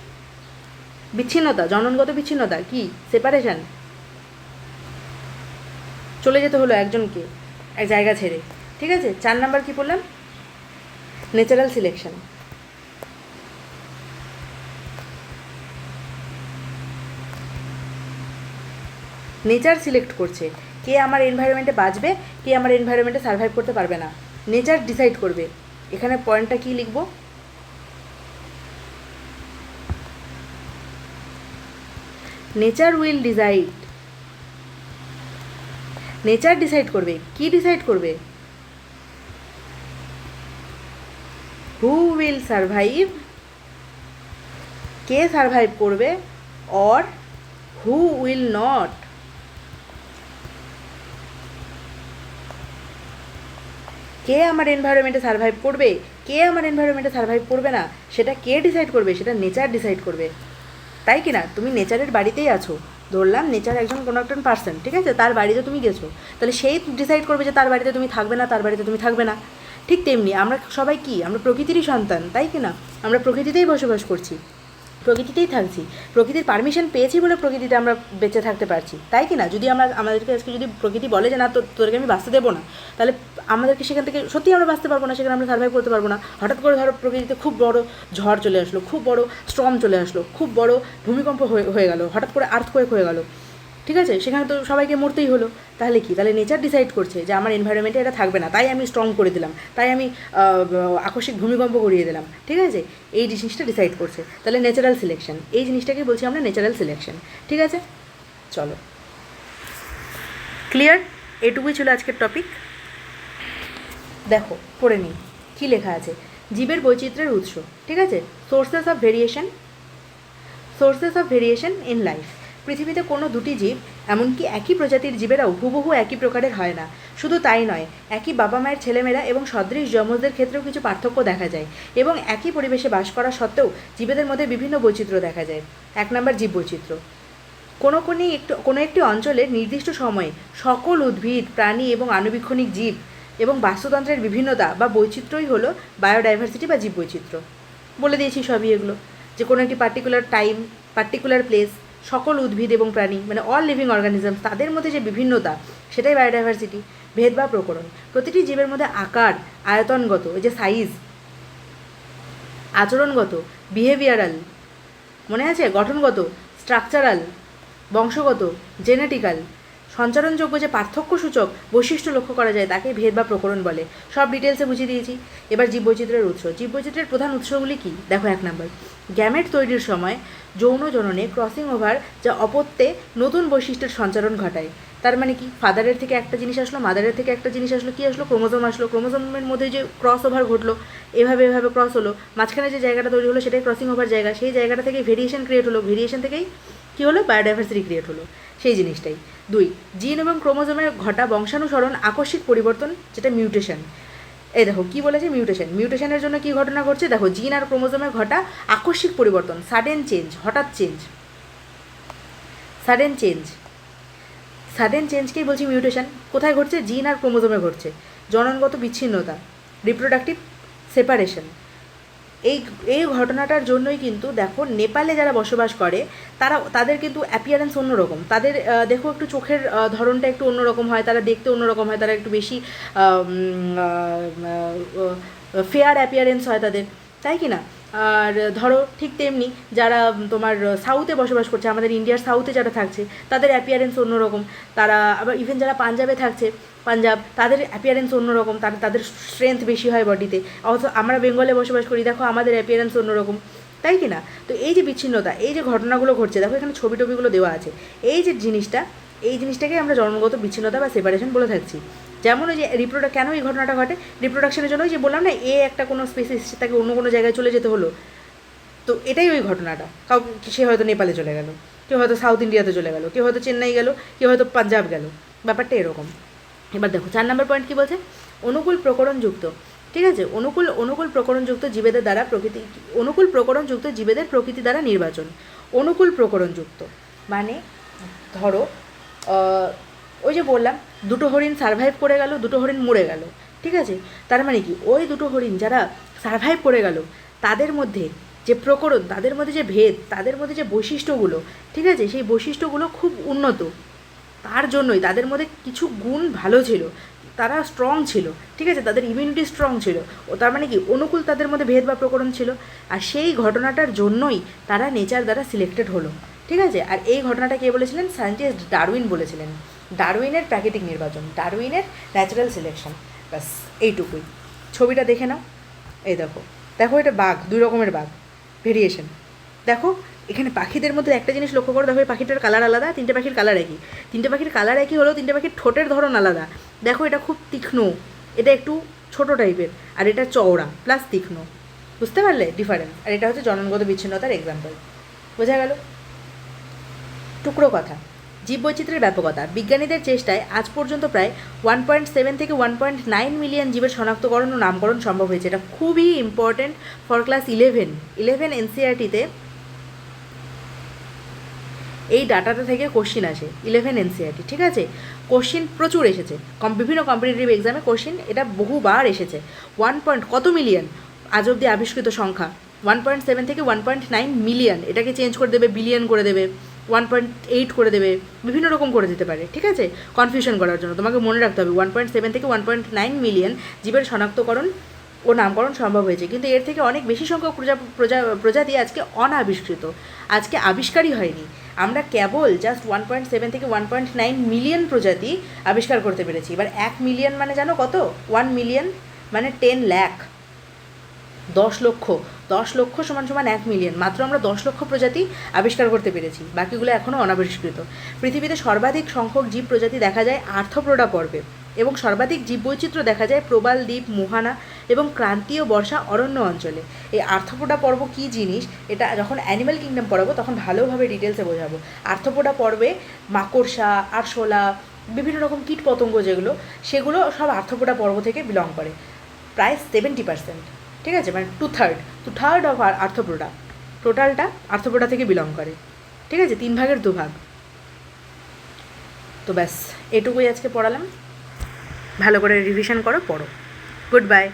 Speaker 1: বিচ্ছিন্নতা, জননগত বিচ্ছিন্নতা, কি? সেপারেশন, চলে যেতে হলো একজনকে এক জায়গা ছেড়ে, ঠিক আছে। 4 নাম্বার কী পড়লাম? Natural selection. নেচার সিলেক্ট করছে কে আমার এনভায়রনমেন্টে বাঁচবে, কে আমার এনভায়রনমেন্টে সার্ভাইভ করতে পারবে না, নেচার ডিসাইড করবে। এখানে পয়েন্টটা কী লিখব? Nature will decide, nature decide করবে। কি ডিসাইড করবে? Who will survive, K survive করবে, অর হু উইল নট, কে আমার এনভায়রনমেন্টে সার্ভাইভ করবে, কে আমার এনভায়রনমেন্টে সার্ভাইভ করবে না, সেটা কে ডিসাইড করবে? সেটা নেচার ডিসাইড করবে, তাই কি না? তুমি নেচারের বাড়িতেই আছো, ধরলাম নেচার একজন কোনো একটা পার্সন, ঠিক আছে, তার বাড়িতে তুমি গেছো, তাহলে সেই ডিসাইড করবে যে তার বাড়িতে তুমি থাকবে না, তার বাড়িতে তুমি থাকবে না। ঠিক তেমনি আমরা সবাই কি? আমরা প্রকৃতিরই সন্তান, তাই কি না? আমরা প্রকৃতিতেই বসবাস করছি, প্রকৃতিতেই থাকছি, প্রকৃতির পারমিশন পেয়েছি বলে প্রকৃতিতে আমরা বেঁচে থাকতে পারছি, তাই কি না? যদি আমাদেরকে আজকে যদি প্রকৃতি বলে যে না তোদেরকে আমি বাঁচতে দেবো না, তাহলে আমাদেরকে সেখান থেকে সত্যিই আমরা বাঁচতে পারবো না, সেখানে আমরা সার্ভাইভ করতে পারবো না। হঠাৎ করে ধরো প্রকৃতিতে খুব বড় ঝড় চলে আসলো, খুব বড় স্টর্ম চলে আসলো, খুব বড় ভূমিকম্প হয়ে গেল, হঠাৎ করে আর্থকোয়েক হয়ে গেল, ঠিক আছে, সেখানে তো সবাইকে মরতেই হলো। তাহলে কি? তাহলে নেচার ডিসাইড করছে যে আমার এনভায়রনমেন্টে এটা থাকবে না, তাই আমি স্ট্রং করে দিলাম, তাই আমি আকস্মিক ভূমিকম্প করিয়ে দিলাম, ঠিক আছে, এই জিনিসটা ডিসাইড করছে। তাহলে ন্যাচারাল সিলেকশন, এই জিনিসটাকে বলছি আমরা ন্যাচারাল সিলেকশন, ঠিক আছে। চলো, ক্লিয়ার? এটুকুই ছিল আজকের টপিক। দেখো পড়ে নিই কী লেখা আছে। জীবের বৈচিত্র্যের উৎস, ঠিক আছে, sources of variation, sources of variation in life. পৃথিবীতে কোনো দুটি জীব, এমনকি একই প্রজাতির জীবেরাও হুবহু একই প্রকারের হয় না। শুধু তাই নয়, একই বাবা মায়ের ছেলেমেয়েরা এবং সদৃশ যমজদের ক্ষেত্রেও কিছু পার্থক্য দেখা যায়, এবং একই পরিবেশে বাস করা সত্ত্বেও জীবেদের মধ্যে বিভিন্ন বৈচিত্র্য দেখা যায়। 1 নম্বর জীব বৈচিত্র্য। কোনো একটি অঞ্চলের নির্দিষ্ট সময়ে সকল উদ্ভিদ, প্রাণী এবং আণুবীক্ষণিক জীব এবং বাস্তুতন্ত্রের বিভিন্নতা বা বৈচিত্র্যই হলো বায়োডাইভার্সিটি বা জীব বৈচিত্র্য। বলে দিয়েছি সবই এগুলো, যে কোনো একটি পার্টিকুলার টাইম, পার্টিকুলার প্লেস, সকল উদ্ভিদ এবং প্রাণী মানে অল লিভিং অর্গানিজম, তাদের মধ্যে যে বিভিন্নতা, সেটাই বায়োডাইভার্সিটি। ভেদ বা প্রকরণ, প্রতিটি জীবের মধ্যে আকার, আয়তনগত, এই যে সাইজ, আচরণগত, বিহেভিয়ারাল, মনে আছে, গঠনগত, স্ট্রাকচারাল, বংশগত, জেনেটিক্যাল, সঞ্চারণযোগ্য যে পার্থক্যসূচক বৈশিষ্ট্য লক্ষ্য করা যায় তাকে ভেদ বা প্রকরণ বলে। সব ডিটেলসে বুঝিয়ে দিয়েছি। এবার জীববৈচিত্র্যের উৎস। জীববৈচিত্র্যের প্রধান উৎসগুলি কী? দেখো 1 নম্বর, গ্যামেট তৈরির সময় যৌন জননে ক্রসিং ওভার যা অপত্যে নতুন বৈশিষ্ট্যের সঞ্চারণ ঘটায়। তার মানে কি? ফাদারের থেকে একটা জিনিস আসলো, মাদারের থেকে একটা জিনিস আসলো, কী আসলো? ক্রোমোজোম আসলো। ক্রোমোজোমের মধ্যে যে ক্রস ওভার ঘটলো, এভাবে ক্রস হলো, মাঝখানে যে জায়গাটা তৈরি হলো সেটাই ক্রসিং ওভার জায়গা, সেই জায়গাটা থেকে ভেরিয়েশন ক্রিয়েট হলো, ভেরিয়েশন থেকেই কী কী হলো, বায়োডাইভার্সিটি ক্রিয়েট হলো, সেই জিনিসটাই। 2, জিন এবং ক্রোমোজোমের ঘটা বংশানুসরণ আকস্মিক পরিবর্তন, যেটা মিউটেশন। এই দেখো কী বলেছে, মিউটেশন। মিউটেশনের জন্য কী ঘটনা ঘটছে, দেখো জিন আর ক্রোমোজোমের ঘটা আকস্মিক পরিবর্তন, সাডেন চেঞ্জ, হঠাৎ চেঞ্জ, সাডেন চেঞ্জ। সাডেন চেঞ্জকেই বলছি মিউটেশন। কোথায় ঘটছে, জিন আর ক্রোমোজোমে ঘটছে। জননগত বিচ্ছিন্নতা, রিপ্রোডাক্টিভ সেপারেশন। এই এই ঘটনাটার জন্যই কিন্তু দেখো নেপালে যারা বসবাস করে তাদের কিন্তু অ্যাপিয়ারেন্স অন্যরকম। তাদের দেখো একটু চোখের ধরনটা একটু অন্যরকম হয়, তারা দেখতে অন্যরকম হয়, তারা একটু বেশি ফেয়ার অ্যাপিয়ারেন্স হয় তাদের, তাই কি না? আর ধরো ঠিক তেমনি যারা তোমার সাউথে বসবাস করছে, আমাদের ইন্ডিয়ার সাউথে যারা থাকছে তাদের অ্যাপিয়ারেন্স অন্যরকম। তারা আবার ইভেন যারা পাঞ্জাবে থাকছে, পাঞ্জাব, তাদের অ্যাপিয়ারেন্স অন্যরকম, তাদের স্ট্রেংথ বেশি হয় বডিতে। অথচ আমরা বেঙ্গলে বসবাস করি, দেখো আমাদের অ্যাপিয়ারেন্স অন্যরকম, তাই কি না? তো এই যে বিচ্ছিন্নতা, এই যে ঘটনাগুলো ঘটছে, দেখো এখানে ছবি টবিগুলো দেওয়া আছে, এই যে জিনিসটা, এই জিনিসটাকে আমরা জন্মগত বিচ্ছিন্নতা বা সেপারেশন বলে থাকছি। যেমন ওই যে কেন এই ঘটনাটা ঘটে, রিপ্রোডাকশনের জন্য, ওই যে বললাম না, একটা কোনো স্পেসিস তাকে অন্য কোনো জায়গায় চলে যেতে হলো, তো এটাই ওই ঘটনাটা। সে হয়তো নেপালে চলে গেল, কেউ হয়তো সাউথ ইন্ডিয়াতে চলে গেল, কেউ হয়তো চেন্নাই গেল, কেউ হয়তো পাঞ্জাব গেল, ব্যাপারটা এরকম। এবার দেখো 4 নম্বর পয়েন্ট কী বলছে, অনুকূল প্রকরণযুক্ত, ঠিক আছে, অনুকূল প্রকরণযুক্ত জীবেদের দ্বারা অনুকূল প্রকরণযুক্ত জীবেদের প্রকৃতি দ্বারা নির্বাচন। অনুকূল প্রকরণযুক্ত মানে ধরো ওই যে বললাম, দুটো হরিণ সারভাইভ করে গেল, দুটো হরিণ মরে গেল, ঠিক আছে, তার মানে কি ওই দুটো হরিণ যারা সারভাইভ করে গেল তাদের মধ্যে যে প্রকরণ, তাদের মধ্যে যে ভেদ, তাদের মধ্যে যে বৈশিষ্ট্যগুলো, ঠিক আছে, সেই বৈশিষ্ট্যগুলো খুব উন্নত, তার জন্যই তাদের মধ্যে কিছু গুণ ভালো ছিল, তারা স্ট্রং ছিল, ঠিক আছে, তাদের ইমিউনিটি স্ট্রং ছিল, ও তার মানে কি অনুকূল তাদের মধ্যে ভেদ বা প্রকরণ ছিল, আর সেই ঘটনাটার জন্যই তারা নেচার দ্বারা সিলেক্টেড হলো, ঠিক আছে। আর এই ঘটনাটা কে বলেছিলেন, সায়েন্টিস্ট ডারউইন বলেছিলেন। ডারউইনের প্রাকৃতিক নির্বাচন, ডারউইনের ন্যাচারাল সিলেকশন, ব্যাস এইটুকুই। ছবিটা দেখে নাও, এই দেখো, দেখো এটা বাঘ, 2 রকমের বাঘ, ভেরিয়েশন। দেখো এখানে পাখিদের মধ্যে একটা জিনিস লক্ষ্য করো, দেখো এই পাখিটার কালার আলাদা, 3টে পাখির কালার একই, 3টে পাখির কালার একই হলেও 3টে পাখির ঠোঁটের ধরন আলাদা। দেখো এটা খুব তীক্ষ্ণ, এটা একটু ছোটো টাইপের, আর এটা চওড়া প্লাস তীক্ষ্ণ, বুঝতে পারলে ডিফারেন্স? আর এটা হচ্ছে জননগত বিচ্ছিন্নতার এক্সাম্পল, বোঝা গেল? টুকরো কথা, জীববৈচিত্র্যের ব্যাপকতা। বিজ্ঞানীদের চেষ্টায় আজ পর্যন্ত প্রায় 1.7 থেকে 1.9 মিলিয়ন জীবের শনাক্তকরণ ও নামকরণ সম্ভব হয়েছে। এটা খুবই ইম্পর্টেন্ট ফর ক্লাস 11 এনসিইআরটিতে এই ডাটাটা থেকে কোশ্চিন আসে, 11 এনসিইআরটি, ঠিক আছে। কোশ্চিন প্রচুর এসেছে, বিভিন্ন কম্পিটিটিভ এক্সামে কোশ্চিন এটা বহুবার এসেছে। কত মিলিয়ন আজ অবধি আবিষ্কৃত সংখ্যা, 1.7 থেকে 1.9 মিলিয়ন, এটাকে চেঞ্জ করে দেবে, বিলিয়ন করে দেবে, 1.8 করে দেবে, বিভিন্ন রকম করে দিতে পারে, ঠিক আছে, কনফিউশন করার জন্য। তোমাকে মনে রাখতে হবে 1.7 থেকে 1.9 মিলিয়ন জীবের শনাক্তকরণ ও নামকরণ সম্ভব হয়েছে, কিন্তু এর থেকে অনেক বেশি সংখ্যক প্রজাতি আজকে অনাবিষ্কৃত, আজকে আবিষ্কারই হয়নি। আমরা কেবল জাস্ট 1.7 থেকে 1.9 মিলিয়ন প্রজাতি আবিষ্কার করতে পেরেছি। এবার 1 মিলিয়ন মানে জানো কত? 1 মিলিয়ন মানে 10 লাখ, 10 লক্ষ, 10 লক্ষ সমান সমান 1 মিলিয়ন। মাত্র আমরা 10 লক্ষ প্রজাতি আবিষ্কার করতে পেরেছি, বাকিগুলো এখনও অনাবিষ্কৃত। পৃথিবীতে সর্বাধিক সংখ্যক জীব প্রজাতি দেখা যায় আর্থ্রোপোডা পর্বে, এবং সর্বাধিক জীববৈচিত্র্য দেখা যায় প্রবাল দ্বীপ, মোহানা এবং ক্রান্তীয় বর্ষা অরণ্য অঞ্চলে। এই আর্থ্রোপোডা পর্ব কী জিনিস, এটা যখন অ্যানিম্যাল কিংডম পড়াবো তখন ভালোভাবে ডিটেলসে বোঝাবো। আর্থ্রোপোডা পর্বে মাকড়সা, আরশোলা, বিভিন্ন রকম কীট পতঙ্গ যেগুলো, সেগুলো সব আর্থ্রোপোডা পর্ব থেকে বিলং করে, প্রায় 70%, ঠিক আছে, মানে 2/3 অফ আর্থ্রোপোডা, টোটালটা আর্থ্রোপোডা থেকে বিলং করে, ঠিক আছে, 3 ভাগের 2 ভাগ। তো ব্যাস এটুকুই আজকে পড়ালাম, ভালো করে রিভিশন করো, পড়ো। Good bye.